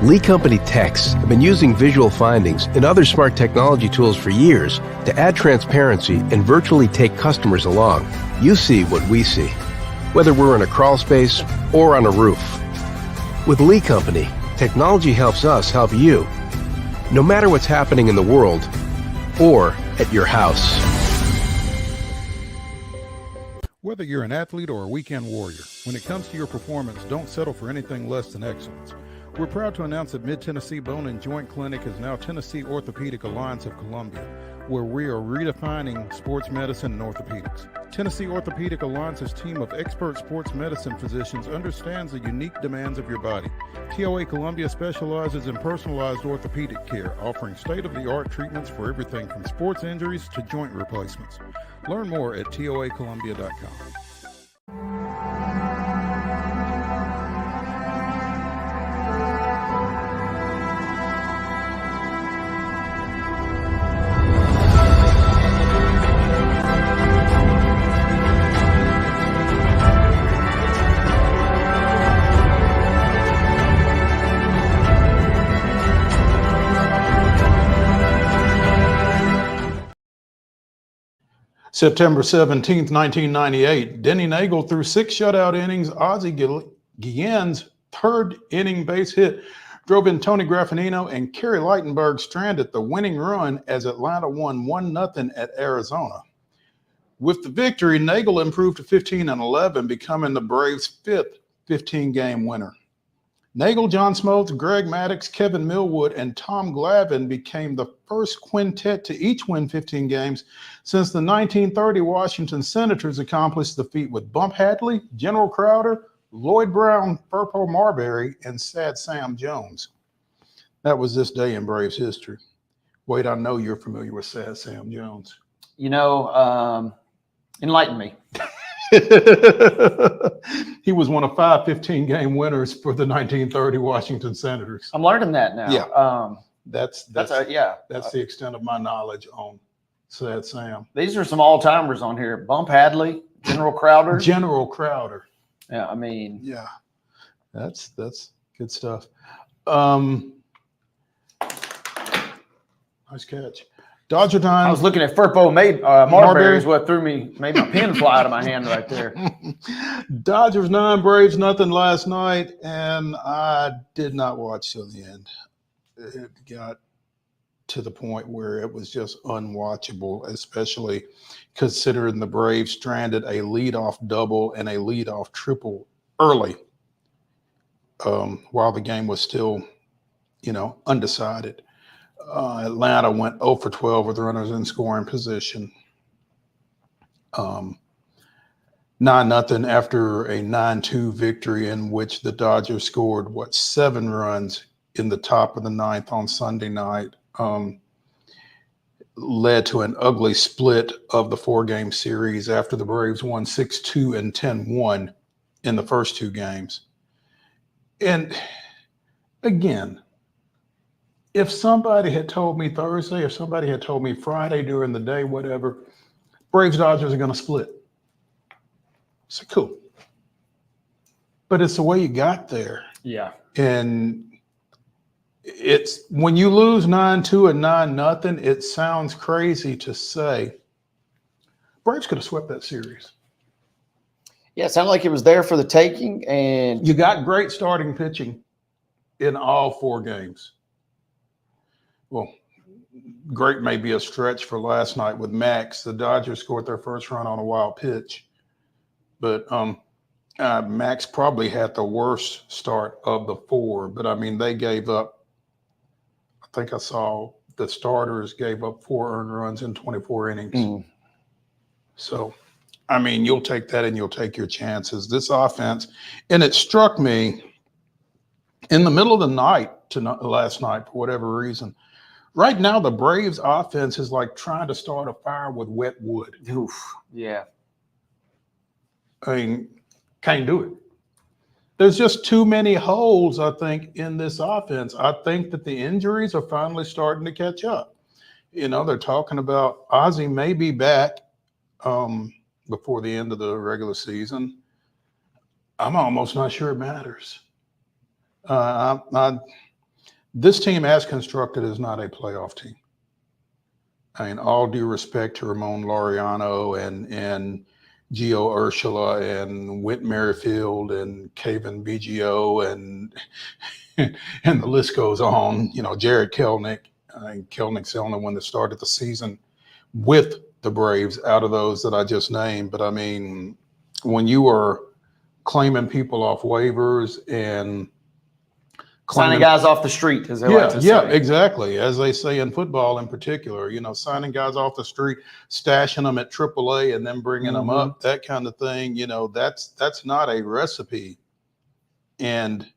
Lee Company techs have been using visual findings and other smart technology tools for years to add transparency and virtually take customers along. You see what we see, whether we're in a crawl space or on a roof. With Lee Company, technology helps us help you, no matter what's happening in the world or at your house.
Whether you're an athlete or a weekend warrior, when it comes to your performance, don't settle for anything less than excellence. We're proud to announce that Mid-Tennessee Bone and Joint Clinic is now Tennessee Orthopedic Alliance of Columbia, where we are redefining sports medicine and orthopedics. Tennessee Orthopedic Alliance's team of expert sports medicine physicians understands the unique demands of your body. TOA Columbia specializes in personalized orthopedic care, offering state-of-the-art treatments for everything from sports injuries to joint replacements. Learn more at toacolumbia.com. September 17th, 1998, Denny Nagel threw 6 shutout innings. Ozzie Guillen's third inning base hit drove in Tony Graffinino, and Kerry Lightenberg stranded the winning run as Atlanta won 1-0 at Arizona. With the victory, Nagel improved to 15-11, becoming the Braves' 5th 15-game winner. Nagel, John Smoltz, Greg Maddux, Kevin Millwood, and Tom Glavine became the first quintet to each win 15 games since the 1930 Washington Senators accomplished the feat with Bump Hadley, General Crowder, Lloyd Brown, Furpo Marbury, and Sad Sam Jones. That was this day in Braves history. Wade, I know you're familiar with Sad Sam Jones.
You know, enlighten me.
He was one of 5 15-game winners for the 1930 Washington Senators.
I'm learning that now.
Yeah. That's
the
extent of my knowledge on Sad Sam.
These are some all-timers on here. Bump Hadley, General Crowder.
General Crowder.
Yeah, I mean.
Yeah. That's good stuff. Nice catch. Dodger time.
I was looking at Furpo Marbury is what made my pen fly out of my hand right there.
Dodgers 9, Braves nothing last night, and I did not watch till the end. It got to the point where it was just unwatchable, especially considering the Braves stranded a leadoff double and a leadoff triple early, while the game was still, undecided. Atlanta went 0 for 12 with runners in scoring position. 9-0 after a 9-2 victory in which the Dodgers scored, 7 runs in the top of the 9th on Sunday night, led to an ugly split of the 4-game series after the Braves won 6-2 and 10-1 in the first 2 games. And again, if somebody had told me Thursday, if somebody had told me Friday during the day, whatever, Braves Dodgers are going to split. So cool. But it's the way you got there.
Yeah.
And it's when you lose 9-2 and 9-0, it sounds crazy to say. Braves could have swept that series.
Yeah, it sounded like it was there for the taking. And
you got great starting pitching in all 4 games. Well, great may be a stretch for last night with Max. The Dodgers scored their first run on a wild pitch. But Max probably had the worst start of the 4. But, I mean, they gave up, I think I saw the starters gave up 4 earned runs in 24 innings. So, I mean, you'll take that and you'll take your chances. This offense, and it struck me in the middle of the night last night for whatever reason. Right now, the Braves offense is like trying to start a fire with wet wood.
Oof, yeah.
I mean, can't do it. There's just too many holes, I think, in this offense. I think that the injuries are finally starting to catch up. They're talking about Ozzie may be back before the end of the regular season, I'm almost not sure it matters. This team, as constructed, is not a playoff team. I mean, all due respect to Ramon Laureano and Gio Ursula and Whit Merrifield and Kevin BGO and and the list goes on. You know, Jared Kelnick. I think Kelnick's the only one that started the season with the Braves out of those that I just named. But I mean, when you are claiming people off waivers and
signing guys off the street, as they like to say.
Yeah, exactly. As they say in football in particular, you know, signing guys off the street, stashing them at AAA and then bringing them up, that kind of thing, you know, that's not a recipe. And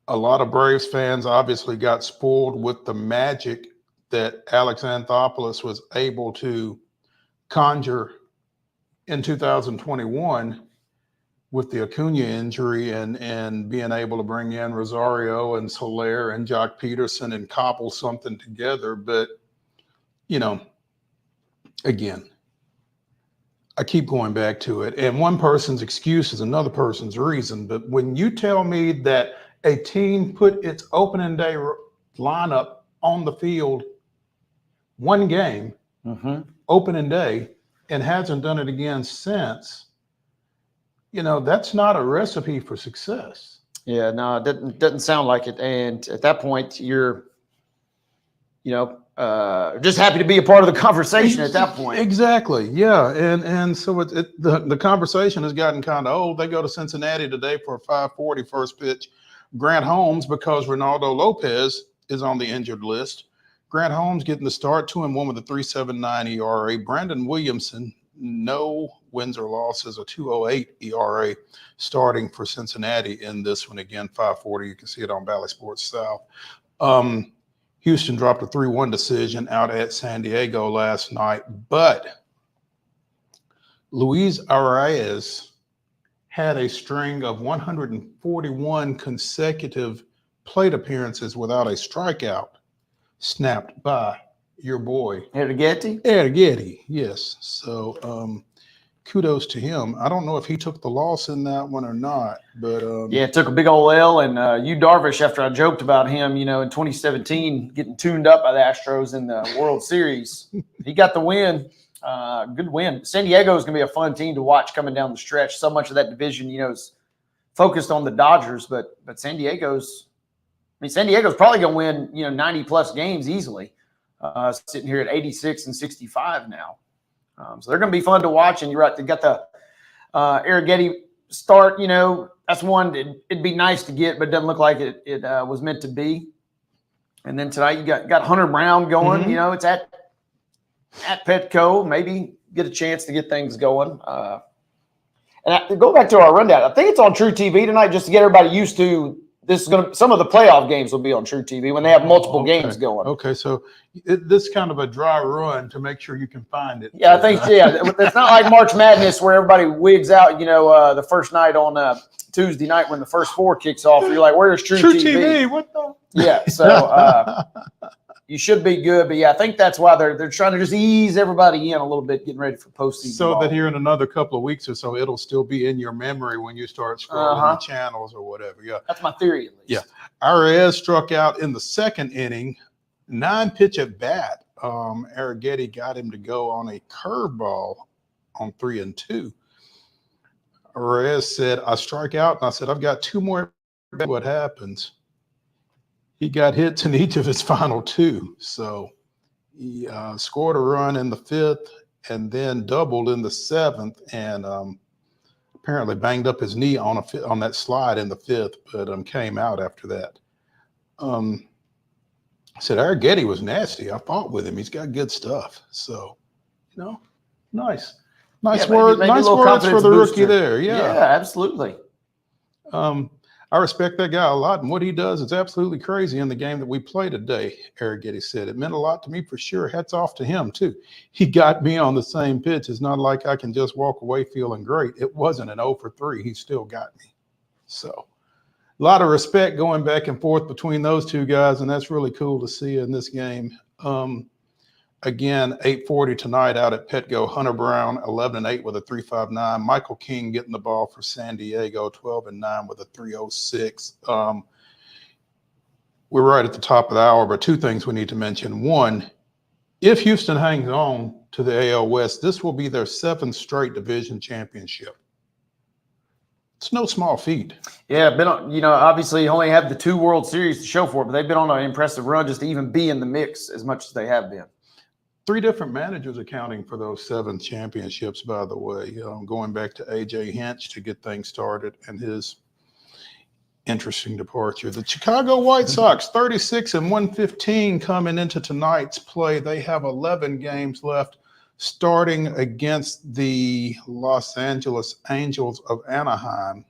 a lot of Braves fans obviously got spoiled with the magic that Alex Anthopoulos was able to conjure in 2021 with the Acuna injury and being able to bring in Rosario and Soler and Jock Peterson and cobble something together. But, you know, again, I keep going back to it. And one person's excuse is another person's reason. But when you tell me that a team put its opening day lineup on the field one game, opening day, and hasn't done it again since, you know, that's not a recipe for success.
Yeah, no, it doesn't sound like it. And at that point, you're, you know, just happy to be a part of the conversation at that point.
Exactly. Yeah. And so the conversation has gotten kind of old. They go to Cincinnati today for a 5:40 first pitch. Grant Holmes, because Ronaldo Lopez is on the injured list. Grant Holmes getting the start, 2-1 with a 3.79 ERA. Brandon Williamson, no wins or losses, a 2.08 ERA starting for Cincinnati in this one. Again, 5:40. You can see it on Valley Sports South. Houston dropped a 3-1 decision out at San Diego last night, but Luis Arias had a string of 141 consecutive plate appearances without a strikeout snapped by your boy Arrighetti. Yes. So kudos to him. I don't know if he took the loss in that one or not, but
yeah, it took a big old L. And Yu Darvish, after I joked about him, you know, in 2017 getting tuned up by the Astros in the World Series, he got the win. Good win. San Diego is going to be a fun team to watch coming down the stretch. So much of that division, you know, is focused on the Dodgers, but San Diego's probably going to win, you know, 90 plus games easily. Sitting here at 86 and 65 now. So they're going to be fun to watch. And you're right, they got the Arrighetti start. You know, that's one it'd be nice to get, but it doesn't look like it was meant to be. And then tonight you got Hunter Brown going. You know, it's at Petco. Maybe get a chance to get things going. And go back to our rundown. I think it's on True TV tonight, just to get everybody used to. This is going to, some of the playoff games will be on True TV when they have multiple games going.
Okay, so this kind of a dry run to make sure you can find it.
Yeah, I think, it's not like March Madness where everybody wigs out, you know, the first night on Tuesday night when the first four kicks off. You're like, where's True TV?
What the?
Yeah, so you should be good. But, yeah, I think that's why they're trying to just ease everybody in a little bit, getting ready for postseason.
So that here in another couple of weeks or so, it'll still be in your memory when you start scrolling the channels or whatever. Yeah,
that's my theory at least.
Yeah, Arias struck out in the second inning, 9-pitch at bat. Arrighetti got him to go on a curveball on 3-2. Arias said, "I strike out," and I said, "I've got 2 more." What happens? He got hits in each of his final 2. So he scored a run in the 5th and then doubled in the 7th, and apparently banged up his knee on that slide in the 5th, but came out after that. I said Arrighetti was nasty. I fought with him. He's got good stuff. So, you know, nice words for the rookie there. Yeah,
absolutely.
I respect that guy a lot, and what he does is absolutely crazy in the game that we played today, Arrighetti said. It meant a lot to me for sure. Hats off to him, too. He got me on the same pitch. It's not like I can just walk away feeling great. It wasn't an 0 for 3. He still got me. So a lot of respect going back and forth between those two guys, and that's really cool to see in this game. Again, 8:40 tonight out at Petco. Hunter Brown, 11-8 with a 3.59. Michael King getting the ball for San Diego, 12-9 with a 3.06. We're right at the top of the hour, but two things we need to mention. One, if Houston hangs on to the AL West, this will be their 7th straight division championship. It's no small feat.
Yeah, been on, obviously only have the 2 World Series to show for it, but they've been on an impressive run just to even be in the mix as much as they have been.
3 different managers accounting for those 7 championships, by the way, going back to A.J. Hinch to get things started and his interesting departure. The Chicago White Sox, 36-115 coming into tonight's play. They have 11 games left, starting against the Los Angeles Angels of Anaheim.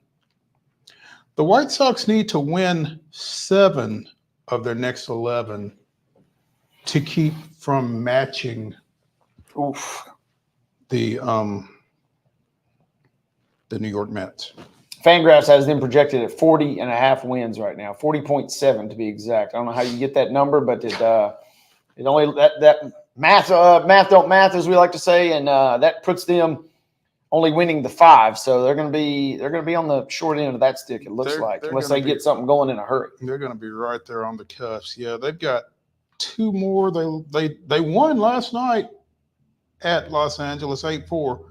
The White Sox need to win 7 of their next 11 to keep from matching the New York Mets.
Fangraphs has them projected at 40.5 wins right now, 40.7 to be exact. I don't know how you get that number, but it only that math don't math, as we like to say, and that puts them only winning the 5. So they're going to be on the short end of that stick. It looks like, unless they get something going in a hurry.
They're going to be right there on the cuffs. Yeah, they've got 2 more. They won last night at Los Angeles, 8-4.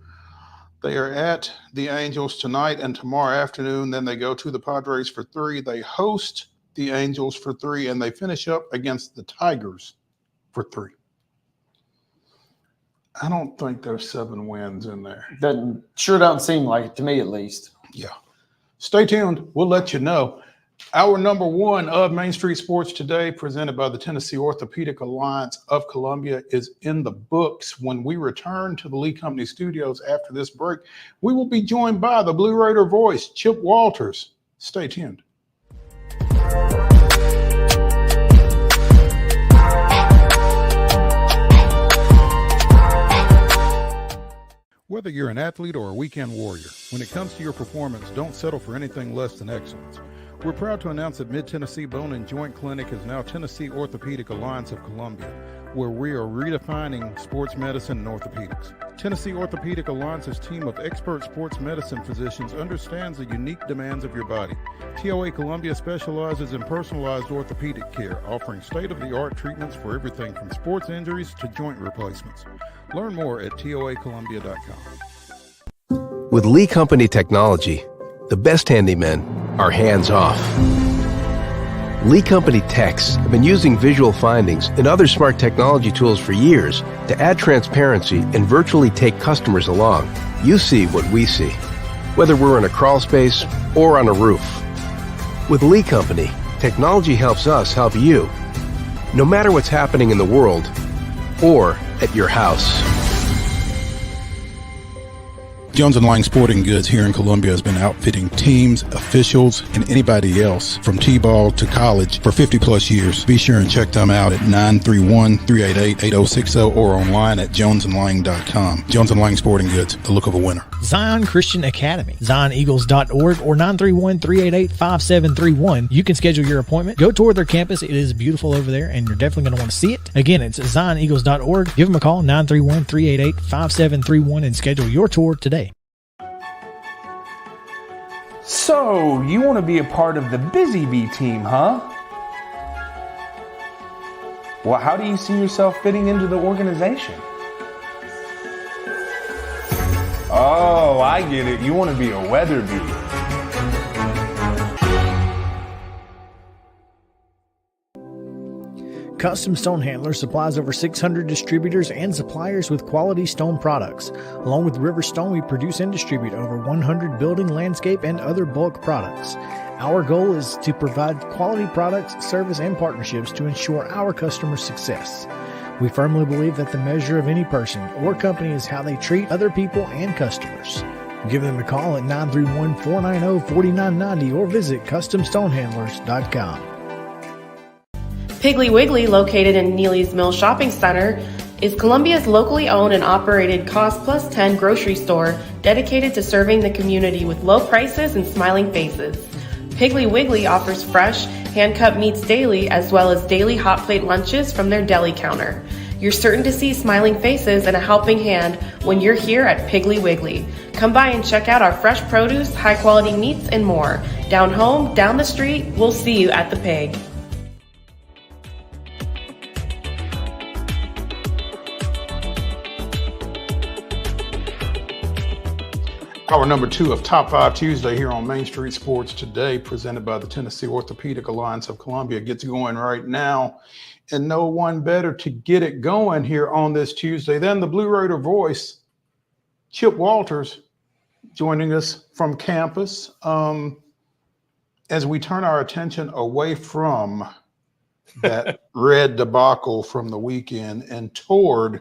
They are at the Angels tonight and tomorrow afternoon. Then they go to the Padres for 3. They host the Angels for 3, and they finish up against the Tigers for 3. I don't think there's 7 wins in there.
Sure doesn't seem like it to me, at least.
Yeah. Stay tuned. We'll let you know. Our number 1 of Main Street Sports Today, presented by the Tennessee Orthopedic Alliance of Columbia, is in the books. When we return to the Lee Company studios after this break, we will be joined by the Blue Raider voice, Chip Walters. Stay tuned. Whether you're an athlete or a weekend warrior, when it comes to your performance, don't settle for anything less than excellence. We're proud to announce that Mid-Tennessee Bone and Joint Clinic is now Tennessee Orthopedic Alliance of Columbia, where we are redefining sports medicine and orthopedics. Tennessee Orthopedic Alliance's team of expert sports medicine physicians understands the unique demands of your body. TOA Columbia specializes in personalized orthopedic care, offering state-of-the-art treatments for everything from sports injuries to joint replacements. Learn more at toacolumbia.com.
With Lee Company technology, the best handymen are hands-off. Lee Company techs have been using visual findings and other smart technology tools for years to add transparency and virtually take customers along. You see what we see, whether we're in a crawl space or on a roof. With Lee Company, technology helps us help you, no matter what's happening in the world or at your house.
Jones & Lang Sporting Goods here in Columbia has been outfitting teams, officials, and anybody else from T-ball to college for 50-plus years. Be sure and check them out at 931-388-8060 or online at jonesandlang.com. Jones & Lang Sporting Goods, the look of a winner.
Zion Christian Academy, zioneagles.org or 931-388-5731. You can schedule your appointment. Go tour their campus. It is beautiful over there, and you're definitely going to want to see it. Again, it's zioneagles.org. Give them a call, 931-388-5731, and schedule your tour today.
So, you want to be a part of the Busy Bee team, huh? Well, how do you see yourself fitting into the organization? Oh, I get it. You want to be a weather bee.
Custom Stone Handler supplies over 600 distributors and suppliers with quality stone products. Along with River Stone, we produce and distribute over 100 building, landscape, and other bulk products. Our goal is to provide quality products, service, and partnerships to ensure our customers' success. We firmly believe that the measure of any person or company is how they treat other people and customers. Give them a call at 931-490-4990 or visit CustomStonehandlers.com.
Piggly Wiggly, located in Neely's Mill Shopping Center, is Columbia's locally owned and operated Cost Plus 10 grocery store dedicated to serving the community with low prices and smiling faces. Piggly Wiggly offers fresh, hand-cut meats daily as well as daily hot plate lunches from their deli counter. You're certain to see smiling faces and a helping hand when you're here at Piggly Wiggly. Come by and check out our fresh produce, high-quality meats, and more. Down home, down the street, we'll see you at the Pig.
Hour number 2 of Top 5 Tuesday here on Main Street Sports Today, presented by the Tennessee Orthopedic Alliance of Columbia, gets going right now. And no one better to get it going here on this Tuesday than the Blue Raider voice, Chip Walters, joining us from campus as we turn our attention away from that red debacle from the weekend and toward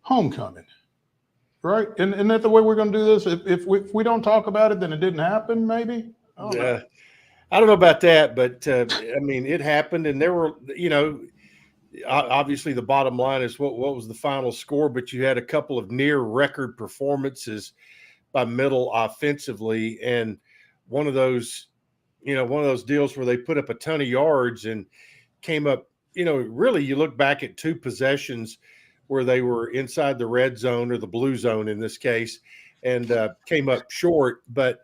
homecoming. Right? Isn't that the way we're going to do this? If we don't talk about it, then it didn't happen, maybe?
I don't know about that, but I mean, it happened, and there were, obviously the bottom line is what was the final score, but you had a couple of near record performances by Middle offensively, and one of those deals where they put up a ton of yards and came up, really you look back at 2 possessions where they were inside the red zone or the blue zone in this case, and came up short, but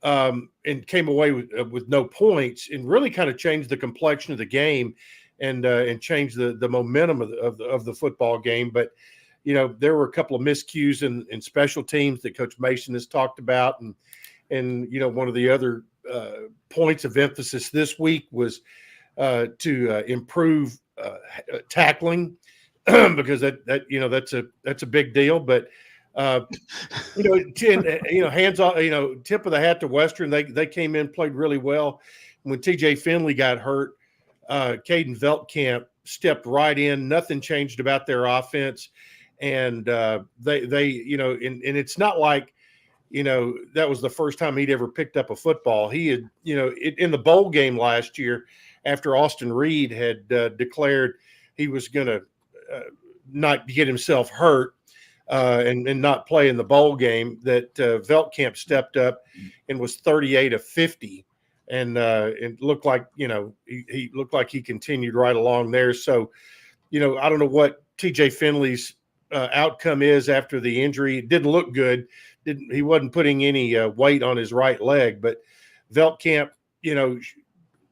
and came away with no points, and really kind of changed the complexion of the game, and changed the momentum of the football game. But there were a couple of miscues in special teams that Coach Mason has talked about, and one of the other points of emphasis this week was to improve tackling. Because that's a big deal, but hands off, tip of the hat to Western. They came in, played really well. When TJ Finley got hurt, Caden Veltkamp stepped right in. Nothing changed about their offense, and and it's not like that was the first time he'd ever picked up a football. He had in the bowl game last year after Austin Reed had declared he was going to not get himself hurt and not play in the bowl game, that Veltkamp stepped up and was 38 of 50, and it looked like he looked like he continued right along there. So I don't know what TJ Finley's outcome is after the injury. It didn't look good. He wasn't putting any weight on his right leg, but Veltkamp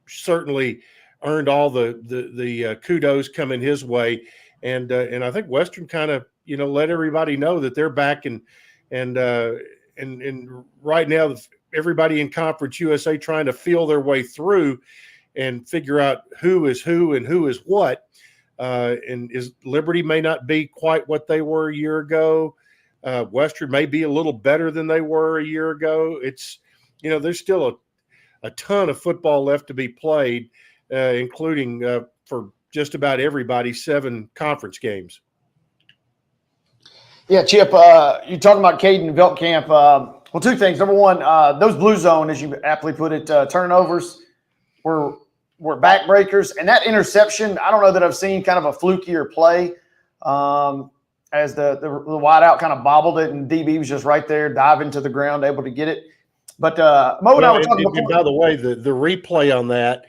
certainly earned all the kudos coming his way. And I think Western kind of let everybody know that they're back, and right now everybody in Conference USA trying to feel their way through and figure out who is who and who is what. And Liberty may not be quite what they were a year ago. Western may be a little better than they were a year ago. It's there's still a ton of football left to be played, including for just about everybody 7 conference games.
Yeah, Chip, you're talking about Caden Veltkamp. Well, 2 things. Number one, those blue zone, as you aptly put it, turnovers were backbreakers. And that interception, I don't know that I've seen kind of a flukier play, as the wideout kind of bobbled it, and DB was just right there, diving to the ground, able to get it. But Mo and I were talking before.
By the way, the replay on that,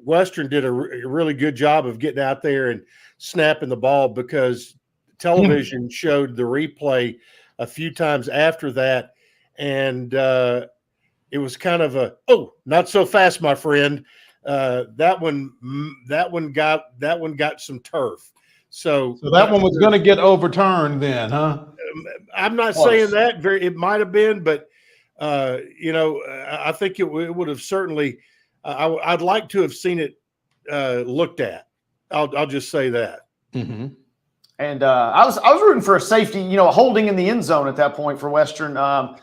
Western did a really good job of getting out there and snapping the ball, because television showed the replay a few times after that, and it was kind of not so fast, my friend. That one got some turf. So
that one was going to get overturned then, huh?
I'm not saying that. It might have been, but I think it would have certainly. I'd like to have seen it looked at. I'll just say that.
Mm-hmm. And I was rooting for a safety, holding in the end zone at that point for Western,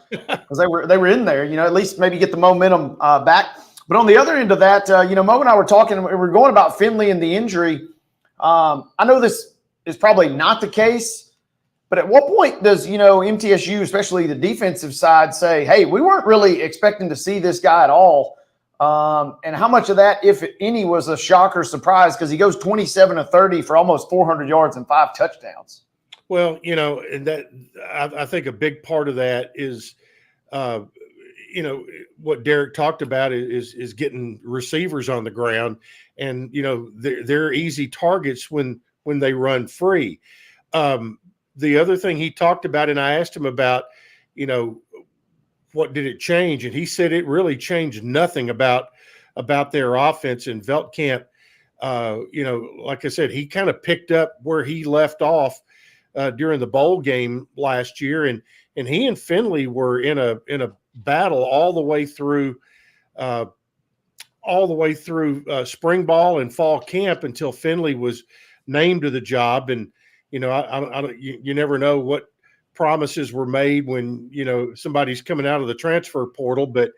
because they were in there, at least maybe get the momentum back. But on the other end of that, Mo and I were talking, we were going about Finley and the injury. I know this is probably not the case, but at what point does MTSU, especially the defensive side, say, "Hey, we weren't really expecting to see this guy at all"? And how much of that, if any, was a shock or surprise? Because he goes 27 of 30 for almost 400 yards and 5 touchdowns.
Well, and that I think a big part of that is, what Derek talked about is getting receivers on the ground, and they're easy targets when when they run free. The other thing he talked about, and I asked him about, what did it change? And he said it really changed nothing about their offense. And Veltkamp, like I said, he kind of picked up where he left off during the bowl game last year, and he and Finley were in a battle all the way through spring ball and fall camp until Finley was named to the job. And you never know what promises were made when somebody's coming out of the transfer portal, but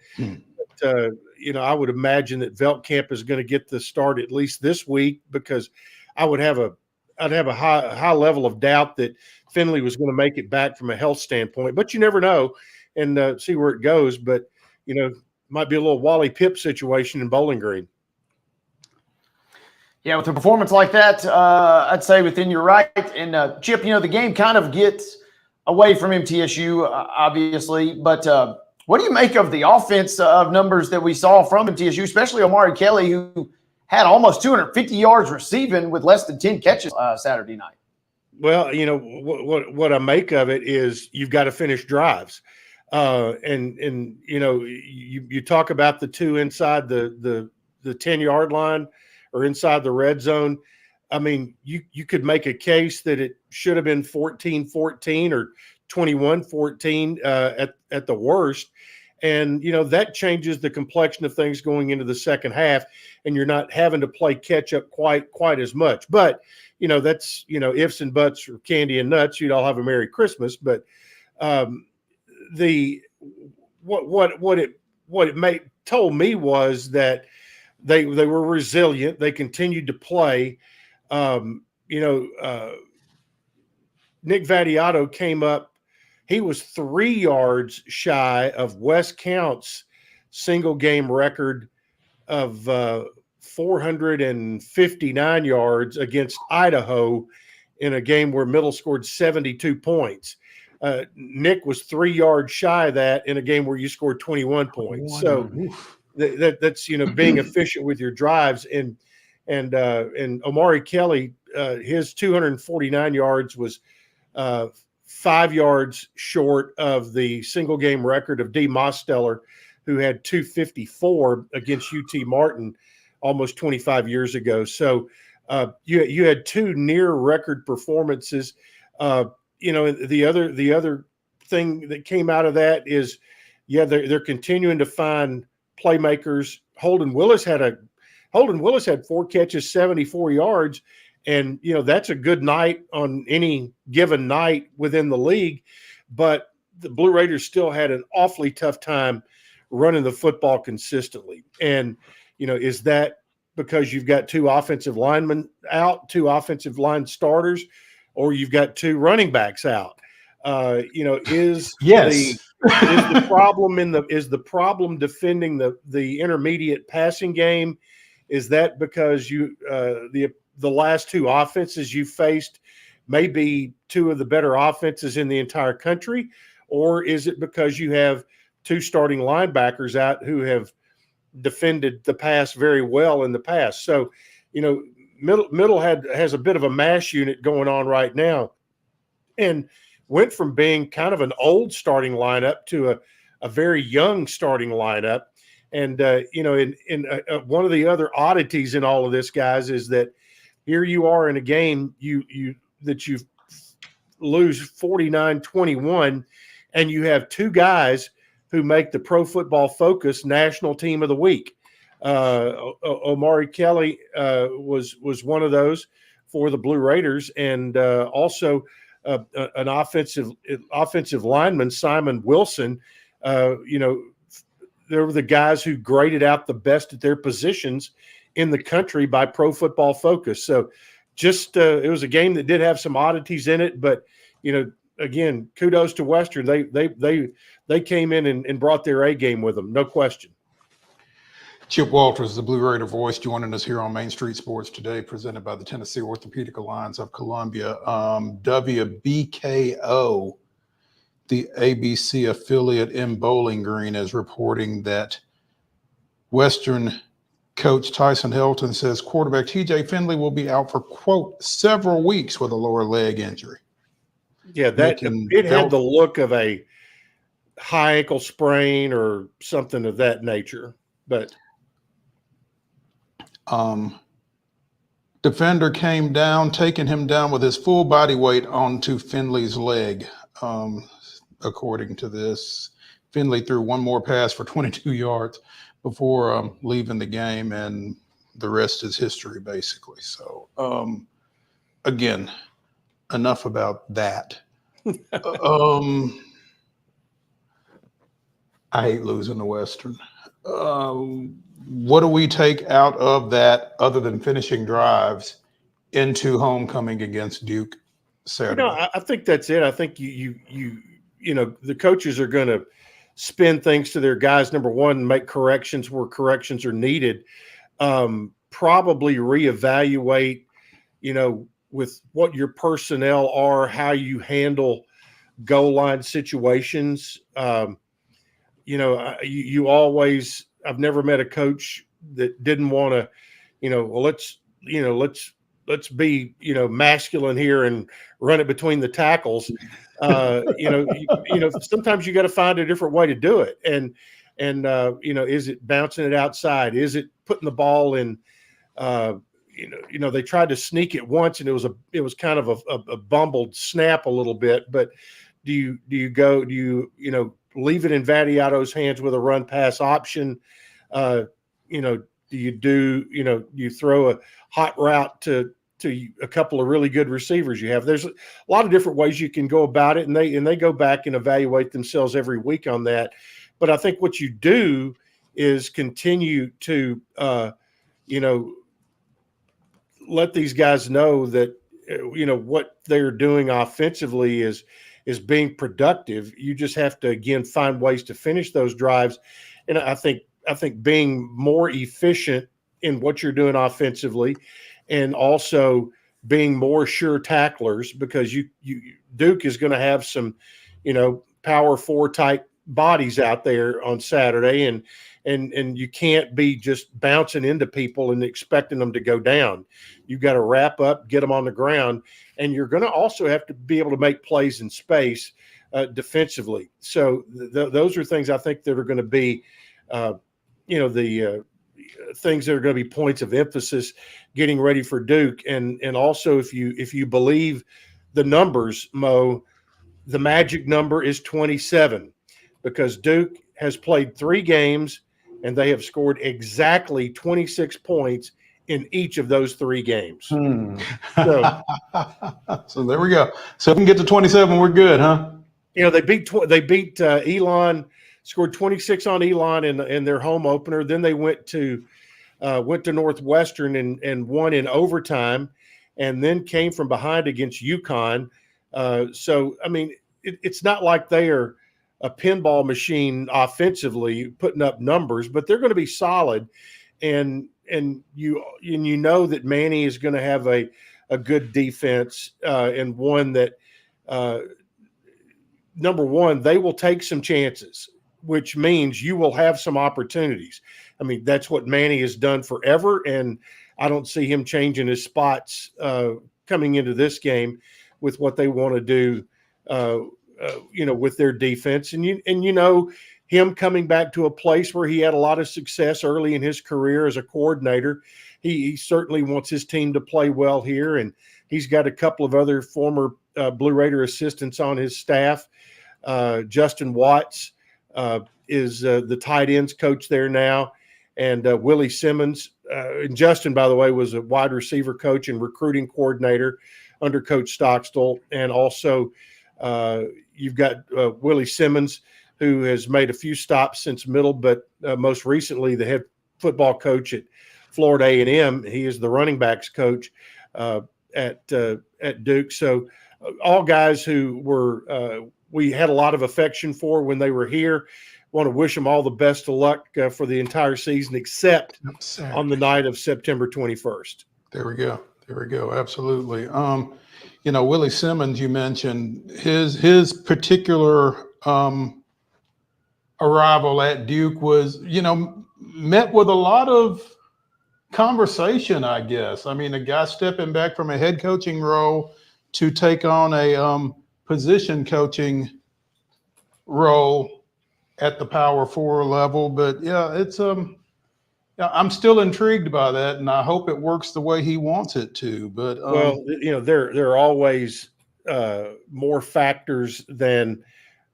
I would imagine that Veltkamp is going to get the start at least this week, because I'd have a high level of doubt that Finley was going to make it back from a health standpoint. But you never know, and see where it goes. But might be a little Wally Pipp situation in Bowling Green.
Yeah, with a performance like that, I'd say within your right. And Chip, the game kind of gets away from MTSU, obviously. But what do you make of the offense of numbers that we saw from MTSU, especially Omari Kelly, who had almost 250 yards receiving with less than 10 catches Saturday night?
Well, what I make of it is you've got to finish drives. And you talk about the two inside the 10-yard line or inside the red zone. I mean, you could make a case that it should have been 14-14 or 21-14 at the worst. And, that changes the complexion of things going into the second half, and you're not having to play catch up quite as much. But, that's, ifs and buts or candy and nuts. You'd all have a Merry Christmas. But what it told me was that they were resilient. They continued to play. Nick Vattiato came up. He was 3 yards shy of Wes Count's single game record of 459 yards against Idaho in a game where Middle scored 72 points. Nick was 3 yards shy of that in a game where you scored 21 points. So that's being efficient with your drives. And Omari Kelly, his 249 yards was 5 yards short of the single game record of D. Mosteller, who had 254 against UT Martin almost 25 years ago. So you had two near record performances. The other thing that came out of that is, they're continuing to find playmakers. Holden Willis had 4 catches, 74 yards. And, that's a good night on any given night within the league. But the Blue Raiders still had an awfully tough time running the football consistently. And, is that because you've got 2 offensive linemen out, 2 offensive line starters, or you've got 2 running backs out? Is the problem defending the intermediate passing game? Is that because the last 2 offenses you faced may be 2 of the better offenses in the entire country? Or is it because you have 2 starting linebackers out who have defended the pass very well in the past? So, Middle has a bit of a mash unit going on right now, and went from being kind of an old starting lineup to a very young starting lineup. And, one of the other oddities in all of this, guys, is that here you are in a game you lose 49-21, and you have 2 guys who make the Pro Football Focus National Team of the Week. Omari Kelly was one of those for the Blue Raiders, and also an offensive lineman, Simon Wilson. They were the guys who graded out the best at their positions in the country by Pro Football Focus. So just it was a game that did have some oddities in it, but again, kudos to Western. They came in and brought their A game with them, no question.
Chip Walters, the Blue Raider voice, joining us here on Main Street Sports today, presented by the Tennessee Orthopedic Alliance of Columbia. WBKO, the ABC affiliate in Bowling Green, is reporting that Western Coach Tyson Hilton says quarterback TJ Finley will be out for, quote, several weeks with a lower leg injury.
Yeah, it had the look of a high ankle sprain or something of that nature. But
defender came down, taking him down with his full body weight onto Finley's leg. According to this, Finley threw one more pass for 22 yards before leaving the game, and the rest is history, basically. So, again, enough about that. I hate losing the Western. What do we take out of that other than finishing drives into homecoming against Duke Saturday?
I think that's it. I think you know, the coaches are going to spin things to their guys. Number one, make corrections where corrections are needed. Probably reevaluate, you know, with what your personnel are, how you handle goal line situations. You know, you always, I've never met a coach that didn't want to, you know, well, let's be, you know, masculine here and run it between the tackles. You know, sometimes you got to find a different way to do it. And you know, is it bouncing it outside? Is it putting the ball in, you know, they tried to sneak it once and it was kind of a bumbled snap a little bit, but do you leave it in Vadiato's hands with a run pass option? You know, you throw a hot route to a couple of really good receivers you have? There's a lot of different ways you can go about it, and they go back and evaluate themselves every week on that. But I think what you do is continue to, you know, let these guys know that, you know, what they're doing offensively is being productive. You just have to, again, find ways to finish those drives. And I think being more efficient in what you're doing offensively, and also being more sure tacklers, because Duke is going to have some, you know, power 4 type bodies out there on Saturday, and you can't be just bouncing into people and expecting them to go down. You've got to wrap up, get them on the ground, and you're going to also have to be able to make plays in space defensively. So those are things I think that are going to be, you know, the things that are going to be points of emphasis getting ready for Duke. And also, if you believe the numbers, Mo, the magic number is 27, because Duke has played 3 games and they have scored exactly 26 points in each of those 3 games. So
there we go. So if we can get to 27, we're good, huh?
You know, they beat Elon, scored 26 on Elon in their home opener. Then they went to Northwestern and won in overtime, and then came from behind against UConn. So, I mean, it's not like they are a pinball machine offensively putting up numbers, but they're going to be solid. And you know that Manny is going to have a good defense, and one that, number one, they will take some chances, which means you will have some opportunities. I mean, that's what Manny has done forever, and I don't see him changing his spots coming into this game with what they want to do, you know, with their defense. And you know, him coming back to a place where he had a lot of success early in his career as a coordinator, he certainly wants his team to play well here, and he's got a couple of other former Blue Raider assistants on his staff. Justin Watts is the tight ends coach there now, and Willie Simmons. And Justin, by the way, was a wide receiver coach and recruiting coordinator under Coach Stockstill. And also you've got Willie Simmons, who has made a few stops since middle, but most recently the head football coach at Florida A&M. He is the running backs coach at Duke. So all guys who were we had a lot of affection for when they were here. Want to wish them all the best of luck for the entire season, except on the night of September 21st.
There we go. There we go. Absolutely. You know, Willie Simmons, you mentioned his particular arrival at Duke was, you know, met with a lot of conversation, I guess. I mean, a guy stepping back from a head coaching role to take on a position coaching role at the power four level. But yeah, it's yeah, I'm still intrigued by that, and I hope it works the way he wants it to. But
Well, there are always more factors than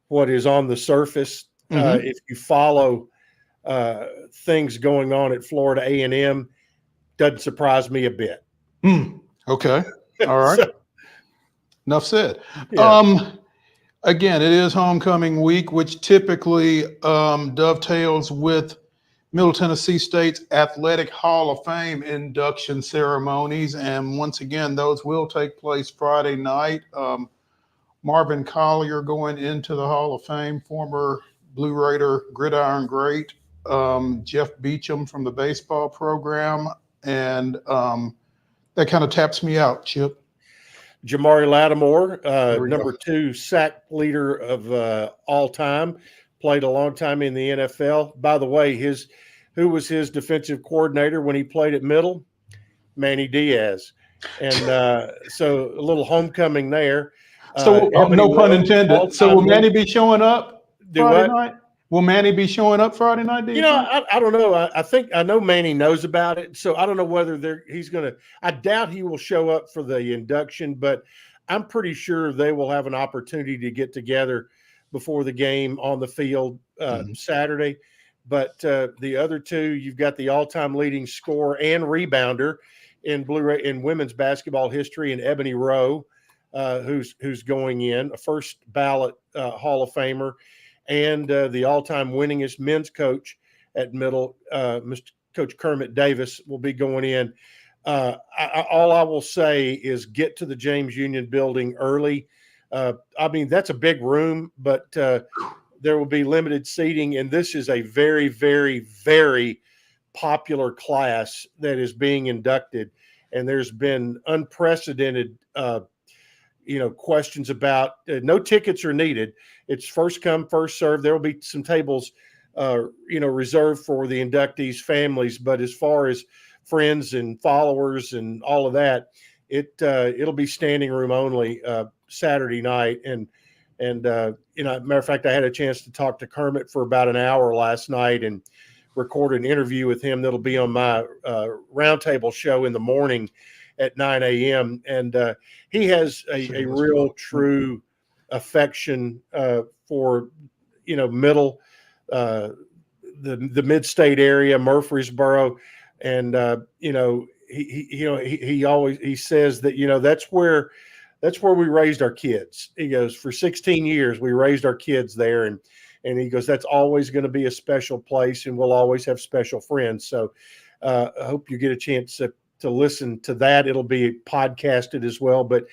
what is on the surface. If you follow things going on at Florida A&M, doesn't surprise me a bit.
Okay, all right.
So,
Enough said.
yeah.
Again, it is homecoming week, which typically dovetails with Middle Tennessee State's Athletic Hall of Fame induction ceremonies. And once again, those will take place Friday night. Marvin Collier going into the Hall of Fame, former Blue Raider gridiron great, Jeff Beecham from the baseball program. And that kind of taps me out, Chip.
Jamari Lattimore, number 2 sack leader of all time, played a long time in the NFL. By the way, who was his defensive coordinator when he played at Middle? Manny Diaz. And so a little homecoming there.
So no pun intended. So will Manny be showing up Friday night? Will Manny be showing up Friday night?
I don't know. I know Manny knows about it, so I don't know whether he's going to. I doubt he will show up for the induction, but I'm pretty sure they will have an opportunity to get together before the game on the field Saturday. But the other two, you've got the all-time leading scorer and rebounder in women's basketball history, in Ebony Rowe, who's going in, a first ballot Hall of Famer. And the all-time winningest men's coach at Middle, Mr. Coach Kermit Davis, will be going in. All I will say is get to the James Union building early. I mean, that's a big room, but there will be limited seating, and this is a very, very, very popular class that is being inducted. And there's been unprecedented questions about no tickets are needed. It's first come, first served. There will be some tables, reserved for the inductees' families. But as far as friends and followers and all of that, it'll be standing room only Saturday night. And matter of fact, I had a chance to talk to Kermit for about an hour last night and record an interview with him that'll be on my roundtable show in the morning at 9 a.m. And he has a real true affection for Middle, the mid-state area, Murfreesboro, and he says that that's where we raised our kids. He goes, for 16 years we raised our kids there, and he goes, that's always going to be a special place, and we'll always have special friends. So I hope you get a chance to listen to that. It'll be podcasted as well. But,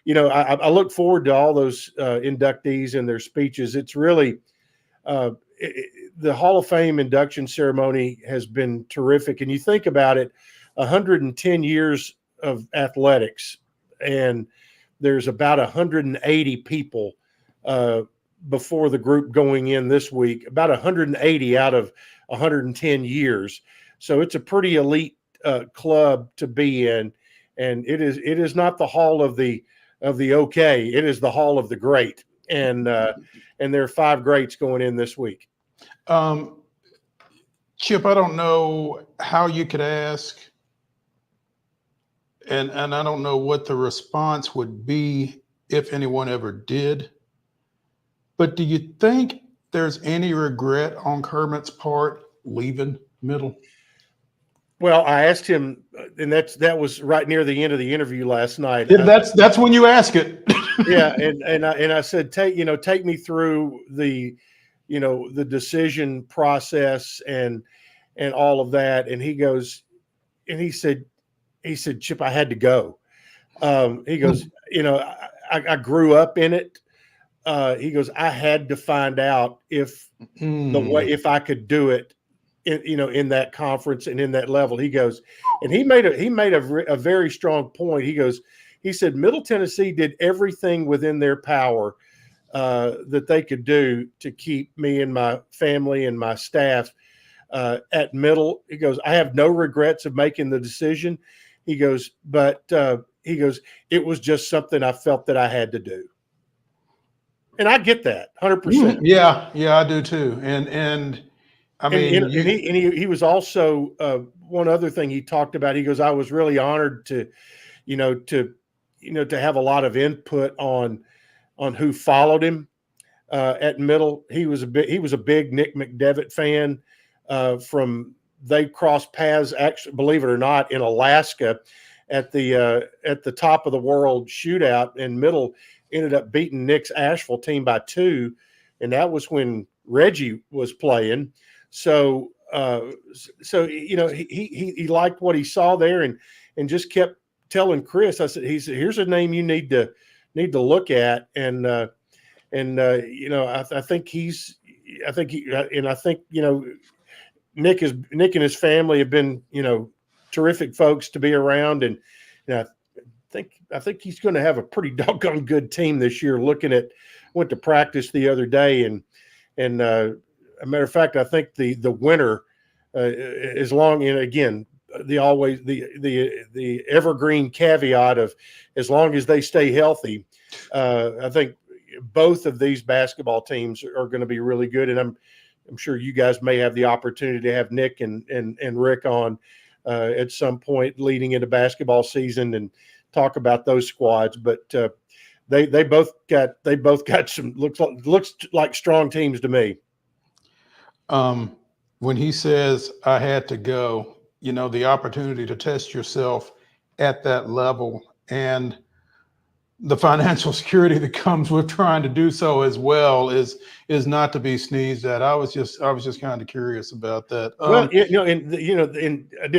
I look forward to all those inductees and their speeches. It's really the Hall of Fame induction ceremony has been terrific. And you think about it, 110 years of athletics, and there's about 180 people before the group going in this week, about 180 out of 110 years. So it's a pretty elite club to be in, and it is not the hall of the okay, it is the hall of the great, and there are 5 greats going in this week.
Chip, I don't know how you could ask, and I don't know what the response would be if anyone ever did, but do you think there's any regret on Kermit's part leaving Middle?
Well, I asked him, and that was right near the end of the interview last night.
Yeah, that's when you ask it.
Yeah, and I said, take me through the decision process and all of that. And he goes, and he said, Chip, I had to go. He goes, I grew up in it. He goes, I had to find out if I could do it, in that conference and in that level. He goes, and he made a very strong point. He said Middle Tennessee did everything within their power that they could do to keep me and my family and my staff at Middle. He goes, I have no regrets of making the decision. He goes, but he goes, it was just something I felt that I had to do. And I get that 100%.
Yeah, I do too. And I mean,
he was also one other thing he talked about. He goes, I was really honored to have a lot of input on who followed him at Middle. He was a big Nick McDevitt fan. They crossed paths, actually, believe it or not, in Alaska at the top of the world shootout, and Middle ended up beating Nick's Asheville team by 2, and that was when Reggie was playing. So he liked what he saw there, and just kept telling Chris. I said, here's a name you need to look at, I think Nick and his family have been terrific folks to be around, and I think he's going to have a pretty doggone good team this year. Went to practice the other day, and a matter of fact, I think the winner, as long, and again, the evergreen caveat of as long as they stay healthy, I think both of these basketball teams are going to be really good. And I'm sure you guys may have the opportunity to have Nick and Rick on at some point leading into basketball season and talk about those squads. But they both got some looks like strong teams to me.
When he says I had to go, the opportunity to test yourself at that level and the financial security that comes with trying to do so as well is not to be sneezed at. I was just kind of curious about that.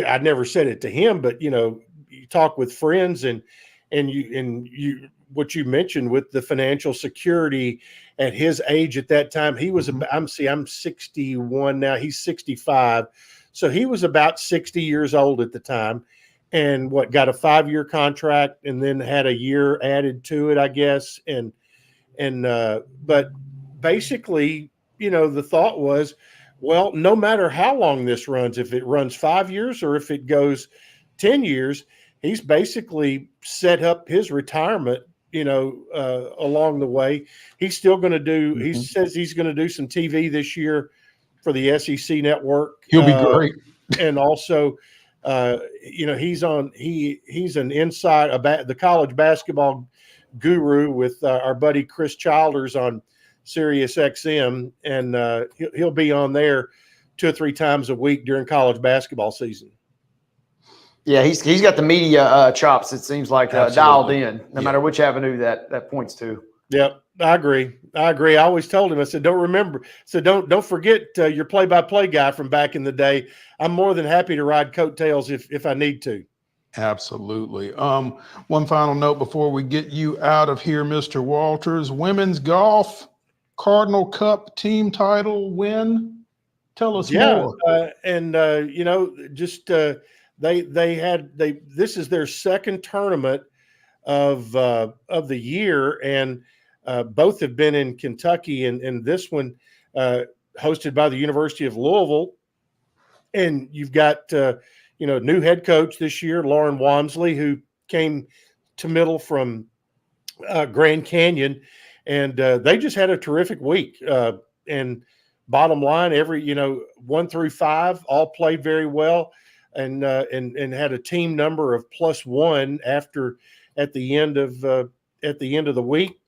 I never said it to him, but you talk with friends and you what you mentioned with the financial security at his age at that time. He was I'm 61 now, he's 65. So he was about 60 years old at the time, and got a 5-year contract and then had a year added to it, I guess. But basically, the thought was, well, no matter how long this runs, if it runs 5 years or if it goes 10 years, he's basically set up his retirement, along the way. He's still going to do, he says he's going to do some TV this year for the SEC network.
He'll be great.
And also, he's an inside the college basketball guru with our buddy Chris Childers on Sirius XM, and he'll be on there 2 or 3 times a week during college basketball season.
Yeah, he's got the media chops. It seems like dialed in, no matter which avenue that points to.
Yep, I agree. I always told him, I said, don't forget your play-by-play guy from back in the day. I'm more than happy to ride coattails if I need to.
Absolutely. One final note before we get you out of here, Mr. Walters. Women's golf Cardinal Cup team title win. Tell us more. This is their second tournament of the year, and both have been in Kentucky, and this one hosted by the University of Louisville. And you've got new head coach this year, Lauren Walmsley, who came to Middle from Grand Canyon, and they just had a terrific week. And bottom line, every 1 through 5 all played very well, and had a team number of +1 at the end of the week.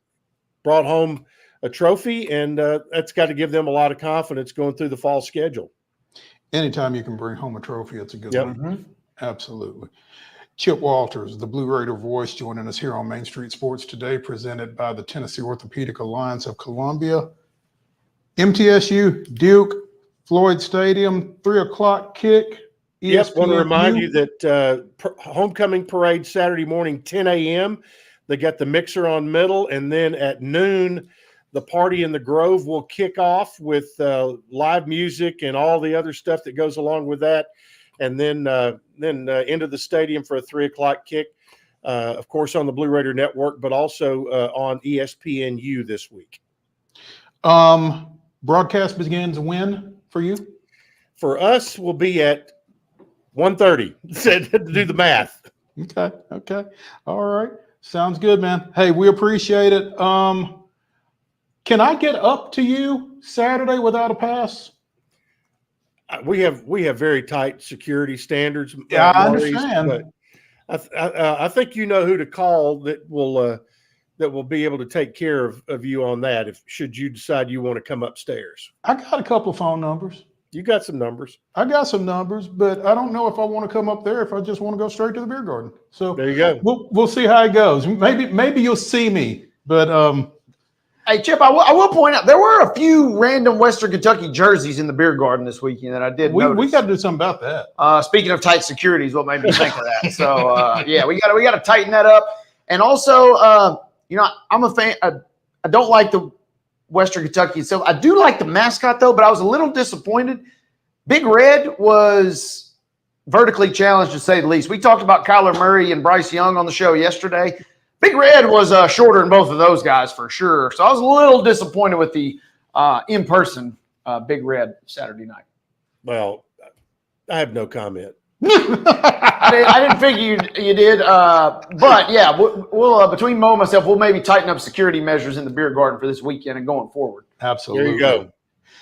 Brought home a trophy, and that's got to give them a lot of confidence going through the fall schedule. Anytime you can bring home a trophy, it's a good
Yep.
one.
Mm-hmm.
Absolutely. Chip Walters, the Blue Raider voice, joining us here on Main Street Sports today, presented by the Tennessee Orthopedic Alliance of Columbia. MTSU, Duke, Floyd Stadium, 3 o'clock kick.
Yes, want to remind you that homecoming parade Saturday morning, 10 a.m. They got the mixer on Middle, and then at noon, the party in the Grove will kick off with live music and all the other stuff that goes along with that, and then into the stadium for a 3 o'clock kick. Of course, on the Blue Raider Network, but also on ESPNU this week.
Broadcast begins when for you?
For us, we'll be at 1:30 to do the math.
Okay. All right. Sounds good, man. Hey, we appreciate it. Can I get up to you Saturday without a pass?
We have very tight security standards.
Yeah, I
Maurice,
understand.
But I think you know who to call that will be able to take care of you on that should you decide you want to come upstairs.
I got a couple of phone numbers.
You got some numbers.
I got some numbers, but I don't know if I want to come up there if I just want to go straight to the beer garden. So
there you go.
We'll see how it goes. Maybe you'll see me, but
hey, Chip, I will point out there were a few random Western Kentucky jerseys in the beer garden this weekend that I did notice.
We got to do something about that.
Speaking of tight security is what made me think of that. So, yeah, we got to tighten that up. And also, I'm a fan. I don't like the Western Kentucky itself. I do like the mascot, though, but I was a little disappointed. Big Red was vertically challenged, to say the least. We talked about Kyler Murray and Bryce Young on the show yesterday. Big Red was shorter than both of those guys for sure. So I was a little disappointed with the in-person Big Red Saturday night.
Well, I have no comment.
I didn't figure you did. But, yeah, we'll between Mo and myself, we'll maybe tighten up security measures in the beer garden for this weekend and going forward.
Absolutely.
There you go.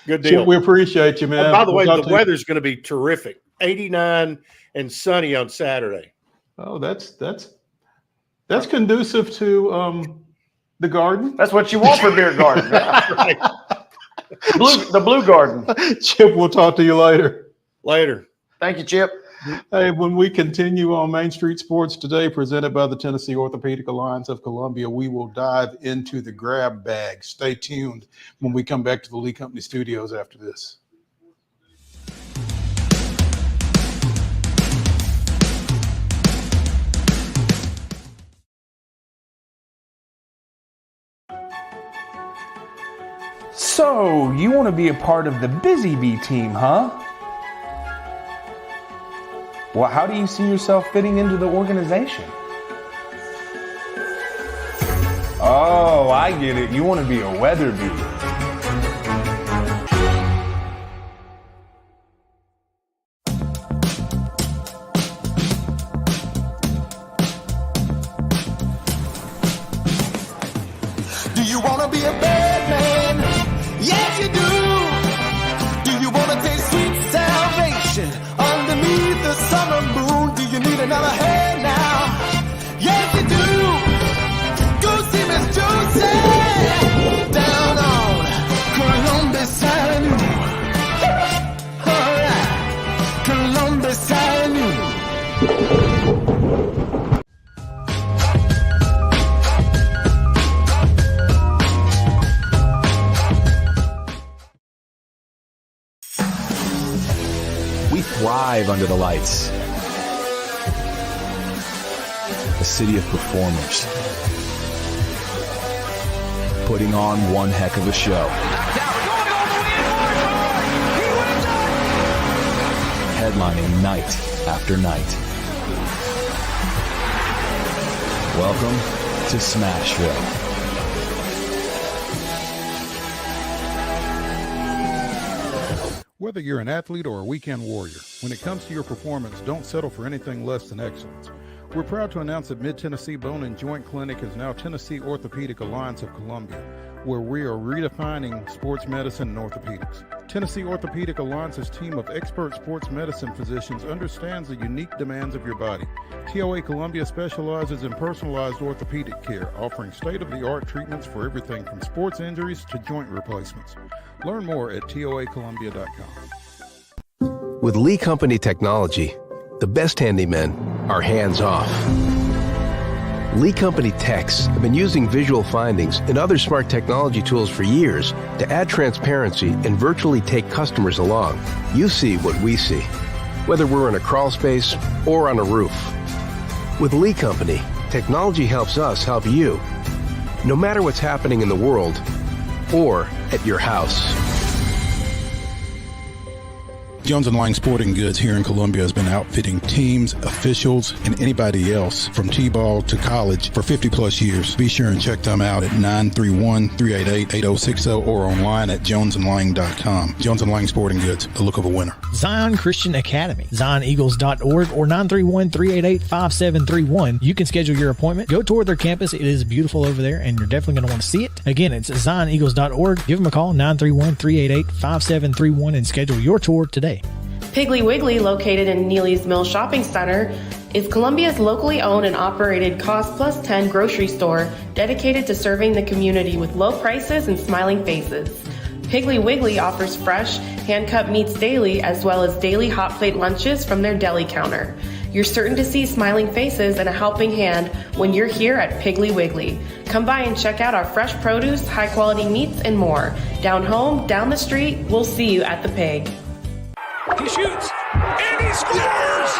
Good deal.
We appreciate you, man.
And by the way, the weather's going to be terrific. 89 and sunny on Saturday.
Oh, that's conducive to the garden.
That's what you want for beer garden.
Right.
The blue garden.
Chip, we'll talk to you later.
Later.
Thank you, Chip.
Hey, when we continue on Main Street Sports today, presented by the Tennessee Orthopedic Alliance of Columbia, we will dive into the grab bag. Stay tuned when we come back to the Lee Company studios after this.
So, you want to be a part of the Busy Bee team, huh? Well, how do you see yourself fitting into the organization? Oh, I get it. You want to be a weather bee.
Do you want to be a bad man? Yes, you do. Do you want to taste sweet salvation underneath the summer moon? Do you need another hand now? Yes, you do. Go see Miss Josie down on Columbus Avenue. All right, Columbus Avenue.
We thrive under the lights. A city of performers. Putting on one heck of a show. Headlining night after night. Welcome to Smashville.
Whether you're an athlete or a weekend warrior, when it comes to your performance, don't settle for anything less than excellence. We're proud to announce that Mid-Tennessee Bone and Joint Clinic is now Tennessee Orthopedic Alliance of Columbia, where we are redefining sports medicine and orthopedics. Tennessee Orthopedic Alliance's team of expert sports medicine physicians understands the unique demands of your body. TOA Columbia specializes in personalized orthopedic care, offering state-of-the-art treatments for everything from sports injuries to joint replacements. Learn more at toacolumbia.com.
With Lee Company technology, the best handymen are hands-off. Lee Company techs have been using visual findings and other smart technology tools for years to add transparency and virtually take customers along. You see what we see, whether we're in a crawl space or on a roof. With Lee Company, technology helps us help you, no matter what's happening in the world or at your house.
Jones & Lang Sporting Goods here in Columbia has been outfitting teams, officials, and anybody else from T-ball to college for 50-plus years. Be sure and check them out at 931-388-8060 or online at jonesandlang.com. Jones & Lang Sporting Goods, the look of a winner.
Zion Christian Academy, zioneagles.org or 931-388-5731. You can schedule your appointment. Go tour their campus. It is beautiful over there, and you're definitely going to want to see it. Again, it's zioneagles.org. Give them a call, 931-388-5731, and schedule your tour today.
Piggly Wiggly, located in Neely's Mill Shopping Center, is Columbia's locally owned and operated Cost Plus 10 grocery store dedicated to serving the community with low prices and smiling faces. Piggly Wiggly offers fresh, hand-cut meats daily, as well as daily hot plate lunches from their deli counter. You're certain to see smiling faces and a helping hand when you're here at Piggly Wiggly. Come by and check out our fresh produce, high-quality meats, and more. Down home, down the street, we'll see you at the Pig.
He shoots, and he scores!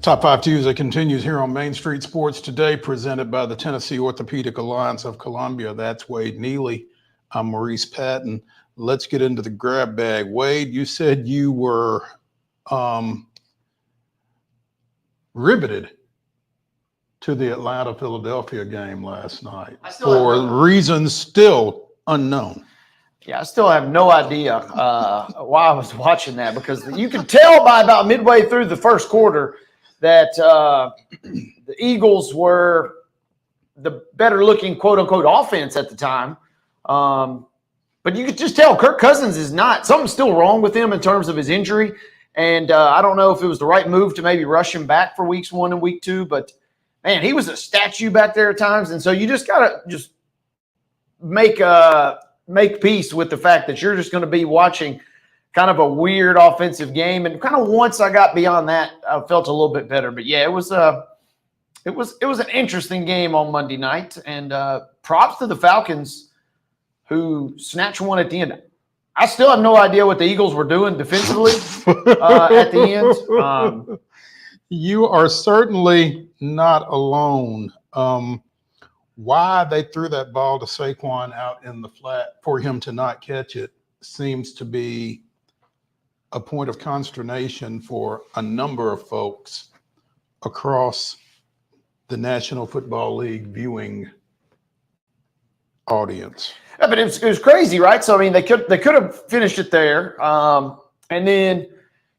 Top 5 Tuesday continues here on Main Street Sports Today, presented by the Tennessee Orthopedic Alliance of Columbia. That's Wade Neely. I'm Maurice Patton. Let's get into the grab bag. Wade, you said you were riveted to the Atlanta-Philadelphia game last night for reasons still unknown.
Yeah, I still have no idea why I was watching that, because you could tell by about midway through the first quarter that the Eagles were the better-looking, quote-unquote, offense at the time. But you could just tell Kirk Cousins is not – something's still wrong with him in terms of his injury. And I don't know if it was the right move to maybe rush him back for weeks 1 and week 2. But, man, he was a statue back there at times. And so you just got to just make peace with the fact that you're just going to be watching – kind of a weird offensive game. And kind of once I got beyond that, I felt a little bit better. But yeah, it was an interesting game on Monday night. And props to the Falcons, who snatched one at the end. I still have no idea what the Eagles were doing defensively at the end.
You are certainly not alone. Why they threw that ball to Saquon out in the flat for him to not catch it seems to be a point of consternation for a number of folks across the National Football League viewing audience.
Yeah, but it was crazy, right? So I mean, they could have finished it there, and then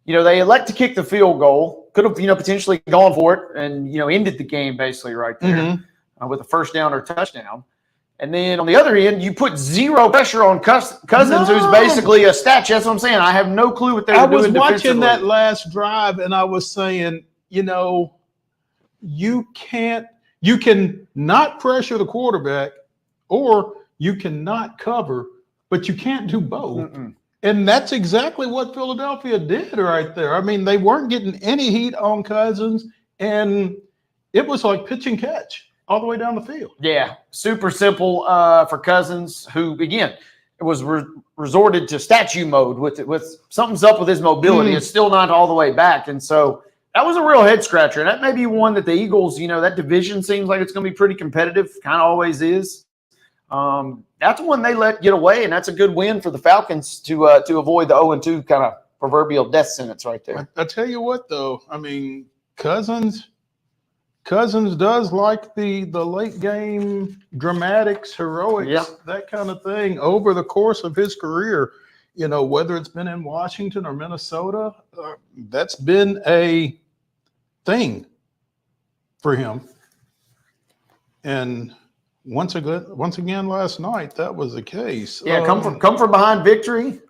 they elect to kick the field goal. Could have potentially gone for it and ended the game basically right there with a first down or touchdown. And then on the other end, you put zero pressure on Cousins, who's basically a statue. That's what I'm saying. I have no clue what they were doing.
I was watching that last drive, and I was saying, you can not pressure the quarterback, or you cannot cover, but you can't do both. And that's exactly what Philadelphia did right there. I mean, they weren't getting any heat on Cousins, and it was like pitch and catch all the way down the field.
Yeah, super simple for Cousins, who, again, was resorted to statue mode with something's up with his mobility. It's still not all the way back. And so that was a real head-scratcher. And that may be one that the Eagles, that division seems like it's going to be pretty competitive, kind of always is. That's one they let get away, and that's a good win for the Falcons to avoid the 0-2 kind of proverbial death sentence right there.
I tell you what, though, I mean, Cousins does like the late game dramatics, heroics, that kind of thing over the course of his career. Whether it's been in Washington or Minnesota, that's been a thing for him. And once again last night, that was the case.
Yeah, come from behind victory.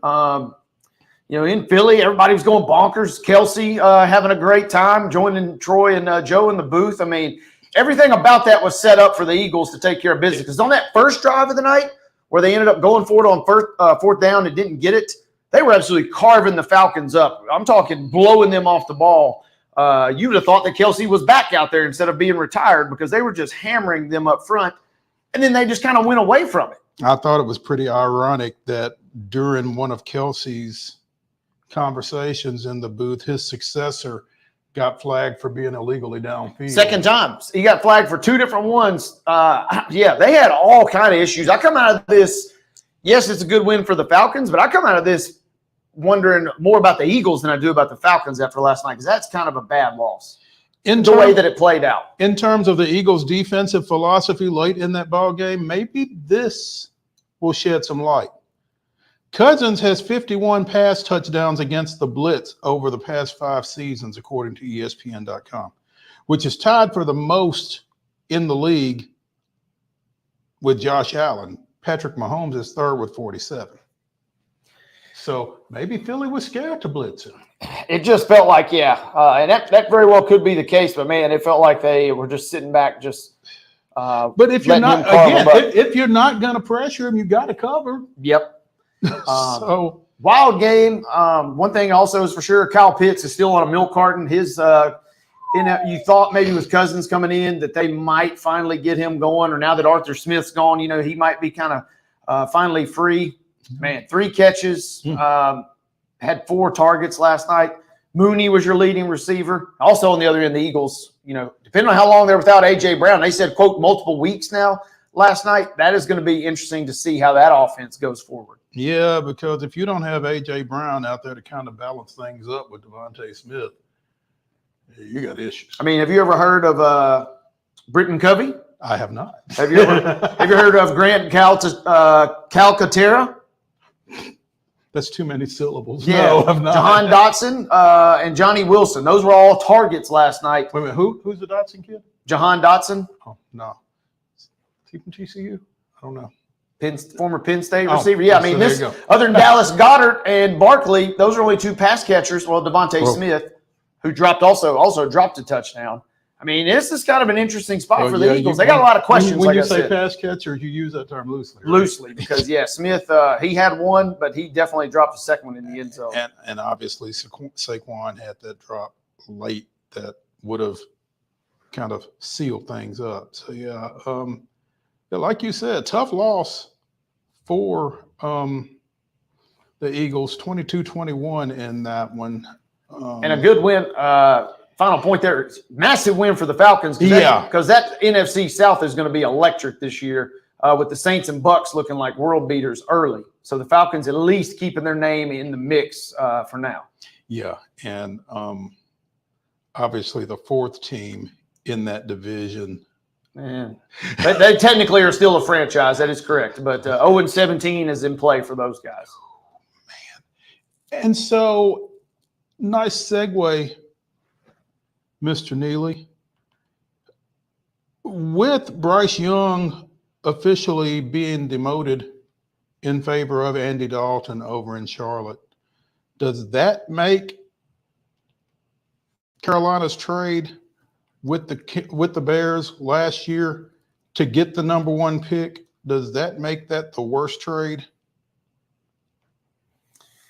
In Philly, everybody was going bonkers. Kelsey having a great time, joining Troy and Joe in the booth. I mean, everything about that was set up for the Eagles to take care of business. Because on that first drive of the night, where they ended up going for it on fourth down and didn't get it. They were absolutely carving the Falcons up. I'm talking blowing them off the ball. You would have thought that Kelsey was back out there instead of being retired because they were just hammering them up front, and then they just kind of went away from it.
I thought it was pretty ironic that during one of Kelsey's conversations in the booth, his successor got flagged for being illegally downfield.
Second time. He got flagged for 2 different ones. Yeah, they had all kind of issues. I come out of this, yes, it's a good win for the Falcons, but I come out of this wondering more about the Eagles than I do about the Falcons after last night because that's kind of a bad loss. The way that it played out.
In terms of the Eagles' defensive philosophy late in that ball game, maybe this will shed some light. Cousins has 51 pass touchdowns against the blitz over the past 5 seasons, according to ESPN.com, which is tied for the most in the league with Josh Allen. Patrick Mahomes is third with 47. So maybe Philly was scared to blitz him.
It just felt like, and that very well could be the case, but man, it felt like they were just sitting back, just.
But if you're not, again, if you're not going to pressure him, you got to cover.
Yep.
So
wild game. One thing also is for sure, Kyle Pitts is still on a milk carton. His, you thought maybe with Cousins coming in that they might finally get him going, or now that Arthur Smith's gone, he might be kind of finally free. Man, 3 catches, had 4 targets last night. Mooney was your leading receiver. Also on the other end, the Eagles, depending on how long they're without A.J. Brown, they said, quote, multiple weeks now last night. That is going to be interesting to see how that offense goes forward.
Yeah, because if you don't have A.J. Brown out there to kind of balance things up with Devontae Smith, you got issues.
I mean, have you ever heard of Britton Covey?
I have not.
Have you heard of Grant Calcaterra?
That's too many syllables.
Yeah,
no, I've not.
Jahan Dotson and Johnny Wilson. Those were all targets last night.
Wait a minute, who's the Dotson kid?
Jahan Dotson.
Oh, no. Is he from TCU? I don't know.
Former Penn State receiver. Yeah, I mean,
so
other than Dallas Goedert and Barkley, those are only 2 pass catchers. Well, Devontae Smith, who also dropped a touchdown. I mean, this is kind of an interesting spot for the Eagles. They got a lot of questions.
When you say pass catcher, you use that term loosely. Right?
Loosely, because, Smith, he had one, but he definitely dropped the second one in the end zone.
And obviously Saquon had that drop late that would have kind of sealed things up. So, like you said, tough loss for the Eagles, 22-21 in that one.
And a good win. Final point there, massive win for the Falcons. Because that NFC South is going to be electric this year with the Saints and Bucks looking like world beaters early. So the Falcons at least keeping their name in the mix for now.
Yeah, and obviously the 4th team in that division.
Man, they technically are still a franchise. That is correct. But 0-17 is in play for those guys.
Man. And so, nice segue, Mr. Neely. With Bryce Young officially being demoted in favor of Andy Dalton over in Charlotte, does that make Carolina's trade with the Bears last year to get the number 1 pick, does that make that the worst trade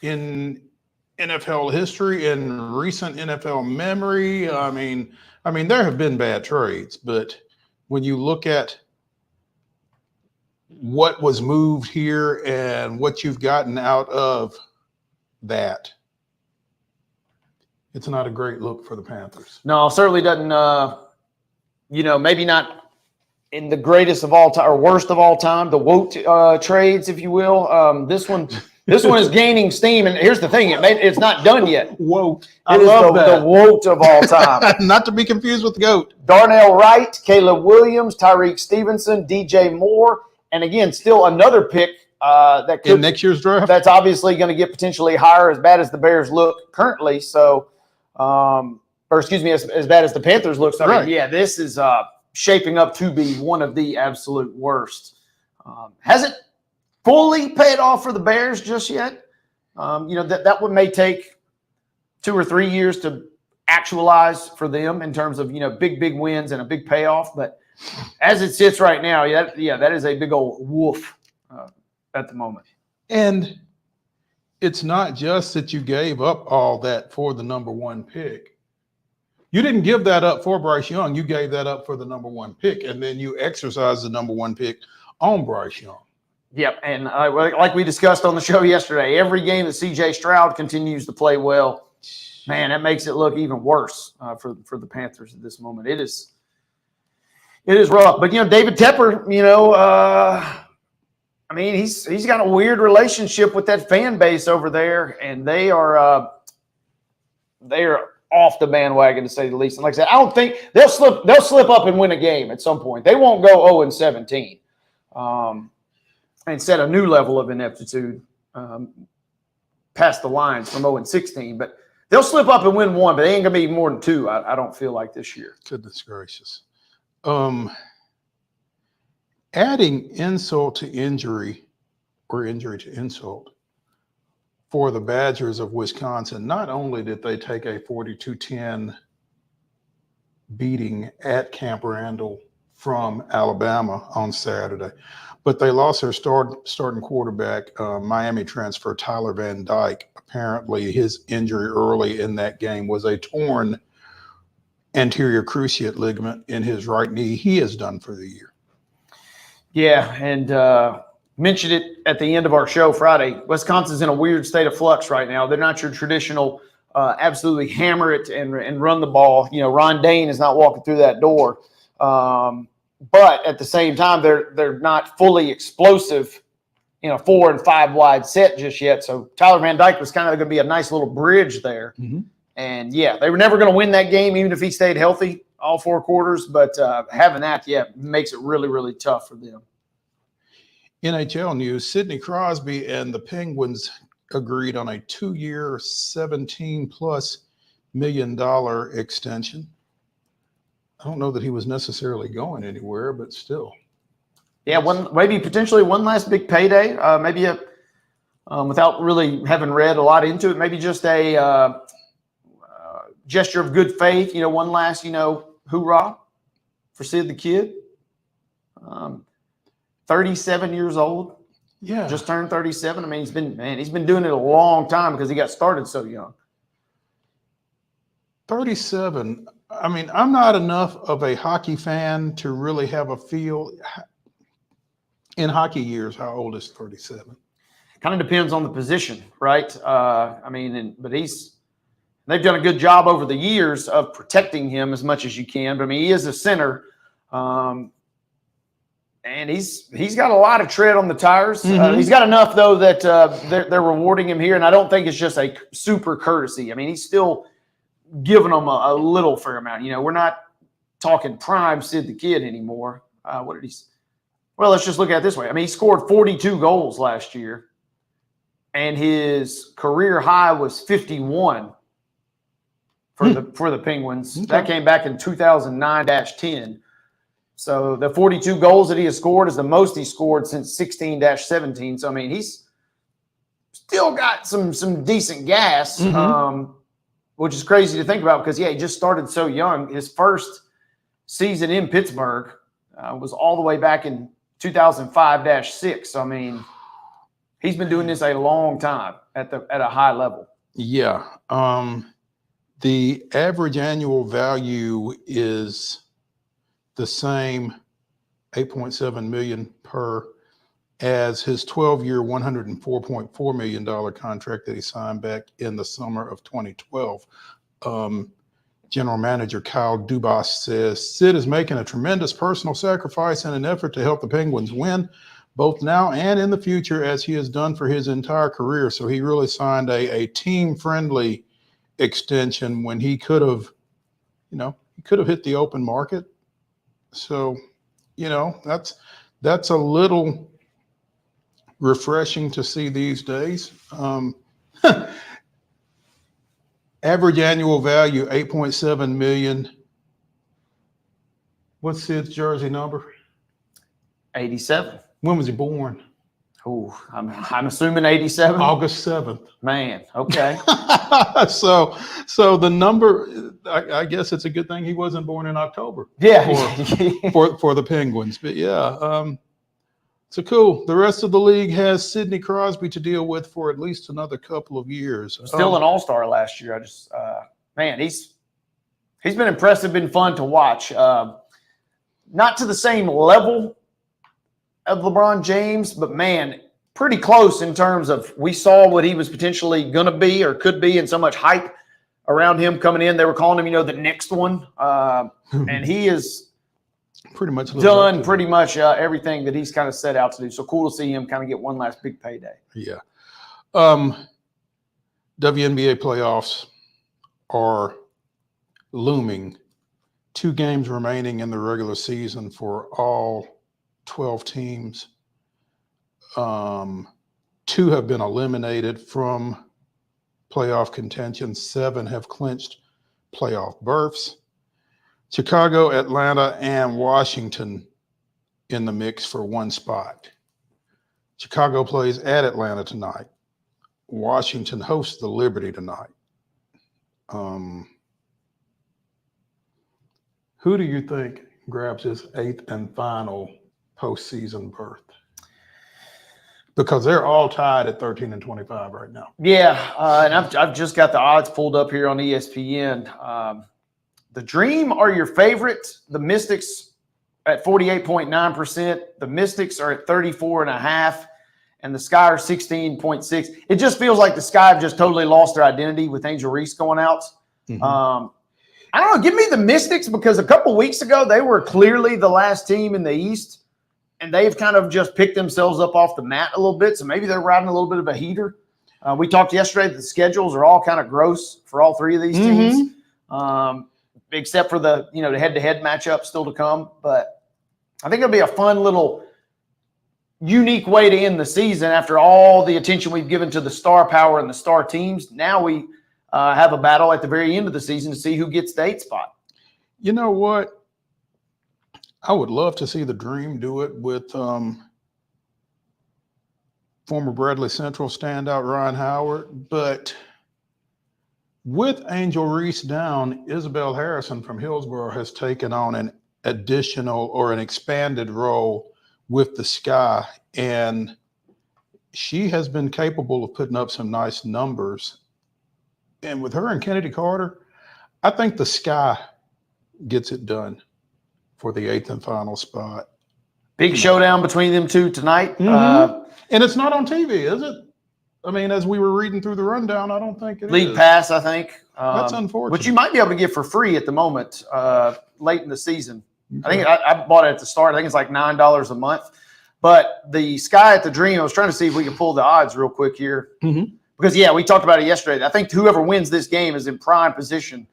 in NFL history, in recent NFL memory? I mean, there have been bad trades, but when you look at what was moved here and what you've gotten out of that, it's not a great look for the Panthers.
No, certainly doesn't. Maybe not in the greatest of all time or worst of all time, the WOT trades, if you will. This one is gaining steam, and here's the thing: it's not done yet.
WOT.
I love that. The WOT of all time.
Not to be confused with the GOAT.
Darnell Wright, Caleb Williams, Tyreek Stevenson, DJ Moore, and again, still another pick that could
in next year's draft.
That's obviously going to get potentially higher, as bad as the Bears look currently. So. As bad as the Panthers looks. I mean, this is shaping up to be one of the absolute worst. Hasn't fully paid off for the Bears just yet. That one may take 2 or 3 years to actualize for them in terms of, big wins and a big payoff. But as it sits right now, that is a big old woof at the moment.
And it's not just that you gave up all that for the number one pick. You didn't give that up for Bryce Young. You gave that up for the number one pick, and then you exercised the number one pick on Bryce Young.
Yep, and like we discussed on the show yesterday, every game that C.J. Stroud continues to play well, man, that makes it look even worse for the Panthers at this moment. It is rough. But, David Tepper, I mean, he's got a weird relationship with that fan base over there, and they are off the bandwagon, to say the least. And like I said, I don't think they'll slip up and win a game at some point. They won't go 0-17 and set a new level of ineptitude past the lines from 0-16. But they'll slip up and win one, but they ain't gonna be more than two. I don't feel like this year.
Goodness gracious. Adding insult to injury or injury to insult for the Badgers of Wisconsin, not only did they take a 42-10 beating at Camp Randall from Alabama on Saturday, but they lost their starting quarterback, Miami transfer Tyler Van Dyke. Apparently his injury early in that game was a torn anterior cruciate ligament in his right knee. He is done for the year.
Yeah, and mentioned it at the end of our show Friday. Wisconsin's in a weird state of flux right now. They're not your traditional absolutely hammer it and run the ball. Ron Dane is not walking through that door. But at the same time, they're not fully explosive in a 4 and 5 wide set just yet. So Tyler Van Dyke was kind of going to be a nice little bridge there.
Mm-hmm.
And, yeah, they were never going to win that game even if he stayed healthy all 4 quarters. But having that, makes it really, really tough for them.
NHL news, Sidney Crosby and the Penguins agreed on a 2-year, $17+ million extension. I don't know that he was necessarily going anywhere, but still.
Yeah, maybe potentially one last big payday. Maybe without really having read a lot into it, maybe just a gesture of good faith. One last, hoorah for Sid the Kid. 37 years old.
Yeah,
just turned 37. I mean, he's been doing it a long time because he got started so young.
37. I mean, I'm not enough of a hockey fan to really have a feel. In hockey years, how old is 37?
Kind of depends on the position, right? But they've done a good job over the years of protecting him as much as you can. But I mean, he is a center, and he's got a lot of tread on the tires.
Mm-hmm.
He's got enough though that they're rewarding him here, and I don't think it's just a super courtesy. I mean, he's still giving them a little fair amount. We're not talking prime Sid the Kid anymore. What did he? Well, let's just look at it this way. I mean, he scored 42 goals last year, and his career high was 51 for the Penguins.
Okay.
That came back in 2009-10. So the 42 goals that he has scored is the most he scored since 16-17. So I mean, he's still got some decent gas, which is crazy to think about because he just started so young. His first season in Pittsburgh was all the way back in 2005-6. So I mean, he's been doing this a long time at a high level.
Yeah. The average annual value is the same, $8.7 million per, as his 12-year, $104.4 million contract that he signed back in the summer of 2012. General Manager Kyle Dubas says, Sid is making a tremendous personal sacrifice in an effort to help the Penguins win, both now and in the future, as he has done for his entire career. So he really signed a team-friendly extension when he could have, hit the open market. So, that's a little refreshing to see these days. Average annual value, $8.7 million. What's Sid's jersey number?
87.
When was he born?
Oh, I'm assuming 87.
August 7th.
Man, okay.
So the number, I guess it's a good thing he wasn't born in October.
Yeah.
For the Penguins, but yeah. So cool. The rest of the league has Sidney Crosby to deal with for at least another couple of years.
Still an all-star last year. I just, man, he's been impressive, been fun to watch. Not to the same level of LeBron James, but man, pretty close in terms of we saw what he was potentially going to be or could be, and so much hype around him coming in. They were calling him, the next one. And he is
pretty much
done pretty much everything that he's kind of set out to do. So cool to see him kind of get one last big payday.
Yeah. WNBA playoffs are looming. 2 games remaining in the regular season for all 12 teams. 2 have been eliminated from playoff contention. 7 have clinched playoff berths. Chicago, Atlanta, and Washington in the mix for 1 spot. Chicago plays at Atlanta tonight. Washington hosts the Liberty tonight. Who do you think grabs his 8th and final postseason berth? Because they're all tied at 13 and 25 right now.
Yeah, and I've just got the odds pulled up here on ESPN. The Dream are your favorite. The Mystics at 48.9%. The Mystics are at 34.5%. And the Sky are 16.6%. It just feels like the Sky have just totally lost their identity with Angel Reese going out.
Mm-hmm.
I don't know. Give me the Mystics, because a couple weeks ago they were clearly the last team in the East, and they've kind of just picked themselves up off the mat a little bit. So maybe they're riding a little bit of a heater. We talked yesterday that the schedules are all kind of gross for all 3 of these teams, except for the the head-to-head matchup still to come. But I think it'll be a fun little unique way to end the season after all the attention we've given to the star power and the star teams. Now we have a battle at the very end of the season to see who gets the 8th spot.
You know what? I would love to see the Dream do it with former Bradley Central standout Ryan Howard, but with Angel Reese down, Isabel Harrison from Hillsborough has taken on an additional or an expanded role with the Sky, and she has been capable of putting up some nice numbers. And with her and Kennedy Carter, I think the Sky gets it done for the 8th and final spot.
Big showdown between them 2 tonight.
And it's not on TV, is it? I mean, as we were reading through the rundown, I don't think it
League
is.
Pass, I think.
That's unfortunate.
Which you might be able to get for free at the moment, late in the season. I think I bought it at the start. I think it's like $9 a month. But the Sky at the Dream, I was trying to see if we could pull the odds real quick here. Because, we talked about it yesterday. I think whoever wins this game is in prime position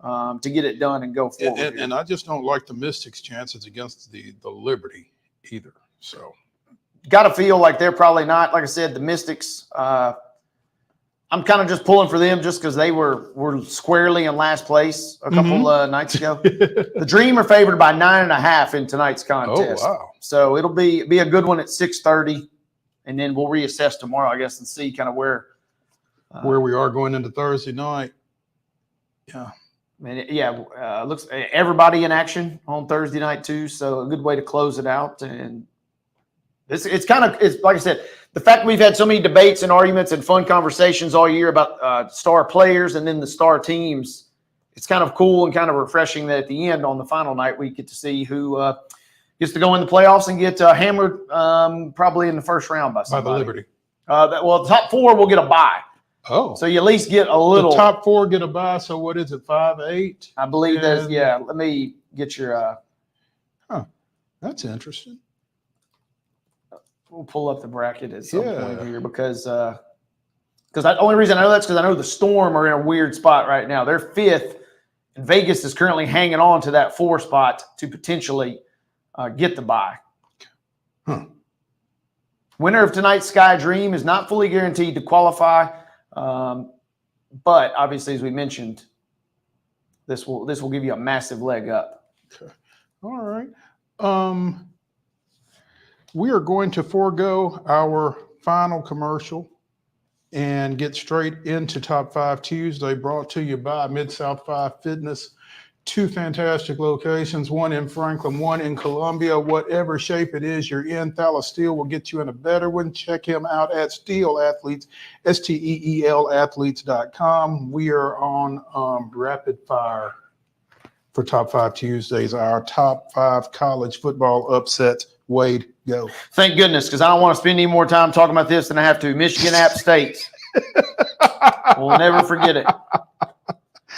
to get it done and go forward.
And I just don't like the Mystics' chances against the Liberty either. So,
got to feel like they're probably not. Like I said, the Mystics, I'm kind of just pulling for them just because they were squarely in last place a couple nights ago. The Dream are favored by 9.5 in tonight's contest.
Oh, wow.
So it'll be a good one at 6:30, and then we'll reassess tomorrow, I guess, and see kind of where
we are going into Thursday night. Yeah.
Looks everybody in action on Thursday night too. So a good way to close it out. And it's like I said, the fact we've had so many debates and arguments and fun conversations all year about star players and then the star teams. It's kind of cool and kind of refreshing that at the end on the final night we get to see who gets to go in the playoffs and get hammered probably in the first round by somebody.
By the Liberty.
The top 4 will get a bye.
Oh,
so you at least get a little.
The top 4 get a bye. So what is it? 5-8.
I believe that's Let me get your.
That's interesting.
We'll pull up the bracket at some point here because the only reason I know that's because I know the Storm are in a weird spot right now. They're 5th, and Vegas is currently hanging on to that 4 spot to potentially get the bye. Winner of tonight's Sky Dream is not fully guaranteed to qualify. But obviously, as we mentioned, this will give you a massive leg up.
Okay. All right. We are going to forego our final commercial and get straight into Top 5 Tuesday, brought to you by Mid-South 5 Fitness 2 fantastic locations, one in Franklin, one in Columbia. Whatever shape it is you're in, Thala Steel will get you in a better one. Check him out at Steel Athletes, STEEL athletes.com. We are on rapid fire for Top 5 Tuesdays, our top 5 college football upsets. Wade, go.
Thank goodness, because I don't want to spend any more time talking about this than I have to. Michigan App State. We'll never forget it.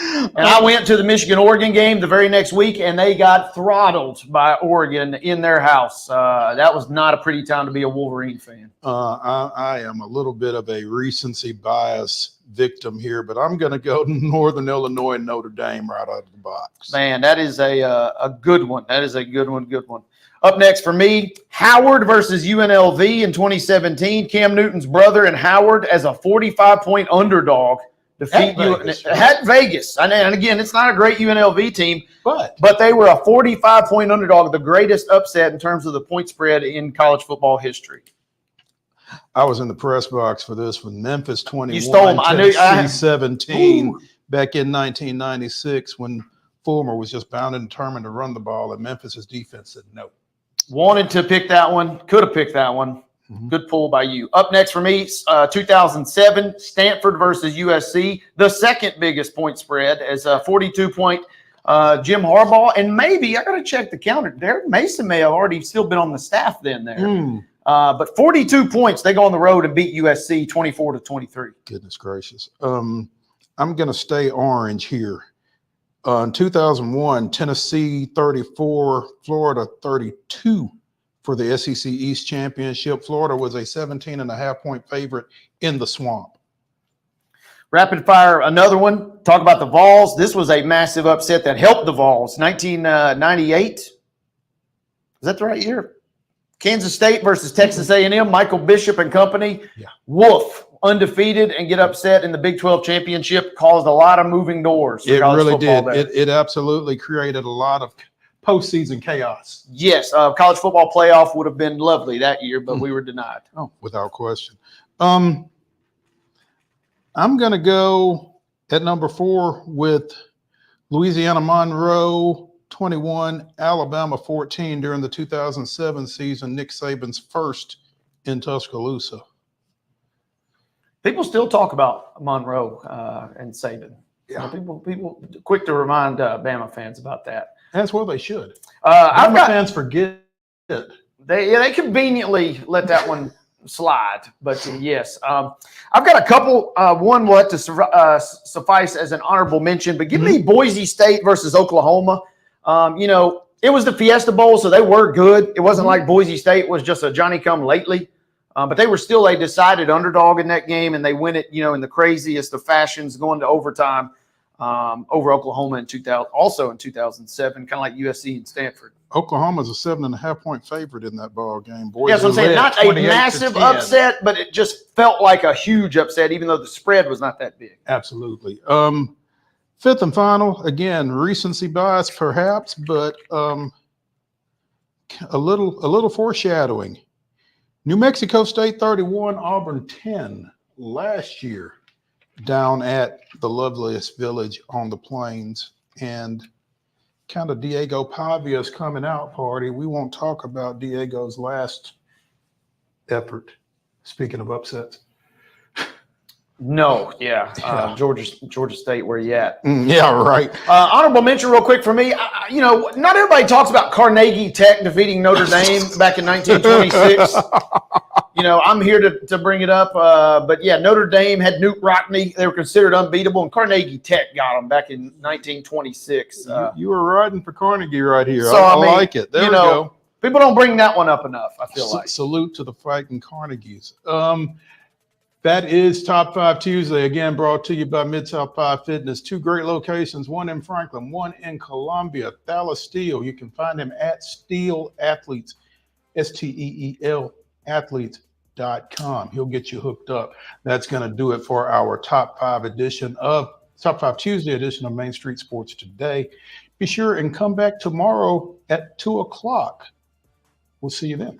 And I went to the Michigan-Oregon game the very next week, and they got throttled by Oregon in their house. That was not a pretty time to be a Wolverine fan.
I am a little bit of a recency bias victim here, but I'm going to go Northern Illinois and Notre Dame right out of the box.
Man, that is a good one. That is a good one. Up next for me, Howard versus UNLV in 2017. Cam Newton's brother and Howard as a 45-point underdog. Defeat
Vegas, right?
At Vegas. And again, it's not a great UNLV team,
but
they were a 45-point underdog, the greatest upset in terms of the point spread in college football history.
I was in the press box for this one. Memphis 21,
You stole them.
Tennessee 17
Ooh.
back in 1996 when Fulmer was just bound and determined to run the ball, and Memphis's defense said no.
Wanted to pick that one. Could have picked that one. Good pull by you. Up next for me, 2007, Stanford versus USC, the second biggest point spread as a 42-point Jim Harbaugh. And maybe, I got to check the counter. Derek Mason may have already still been on the staff then there. But 42 points, they go on the road and beat USC 24-23.
Goodness gracious. I'm going to stay orange here. In 2001, Tennessee 34, Florida 32. For the SEC East Championship. Florida was a 17.5-point favorite in the Swamp.
Rapid fire, another one. Talk about the Vols. This was a massive upset that helped the Vols. 1998. Is that the right year? Kansas State versus Texas A&M. Michael Bishop and company.
Yeah.
Woof. Undefeated and get upset in the Big 12 championship. Caused a lot of moving doors.
It really did. It absolutely created a lot of postseason chaos.
Yes, college football playoff would have been lovely that year, but we were denied.
Oh, without question. I'm going to go at number 4 with Louisiana Monroe 21, Alabama 14 during the 2007 season, Nick Saban's first in Tuscaloosa.
People still talk about Monroe and Saban.
Yeah.
People quick to remind Bama fans about that.
That's what they should.
Fans
forget it.
They conveniently let that one slide. But yes, I've got a couple. One will have to suffice as an honorable mention. But give me Boise State versus Oklahoma. It was the Fiesta Bowl, so they were good. It wasn't like Boise State was just a Johnny-come-lately. But they were still a decided underdog in that game, and they win it, in the craziest of fashions, going to overtime. Over Oklahoma in 2007, kind of like USC and Stanford.
Oklahoma's a 7.5-point favorite in that ball game. Boise
Yes, I'm saying not a massive
28-10.
upset, but it just felt like a huge upset, even though the spread was not that big.
Absolutely. Fifth and final, again, recency bias perhaps, but a little foreshadowing. New Mexico State 31, Auburn 10 last year. Down at the loveliest village on the plains, and kind of Diego Pavia's coming out party. We won't talk about Diego's last effort. Speaking of upsets.
No, yeah. Georgia State, where you at?
Yeah, right.
Honorable mention real quick for me. Not everybody talks about Carnegie Tech defeating Notre Dame back in 1926. I'm here to bring it up. But yeah, Notre Dame had Newt Rockne. They were considered unbeatable, and Carnegie Tech got them back in 1926.
You were riding for Carnegie right here.
So,
I like it. There we go.
People don't bring that one up enough, I feel like.
Salute to the fighting Carnegies. That is Top 5 Tuesday, again brought to you by Mid-South 5 Fitness. 2 great locations, one in Franklin, one in Columbia. Thala Steel, you can find him at Steel Athletes, STEEL athletes.com. He'll get you hooked up. That's going to do it for our Top 5 Tuesday edition of Main Street Sports Today. Be sure and come back tomorrow at 2 o'clock. We'll see you then.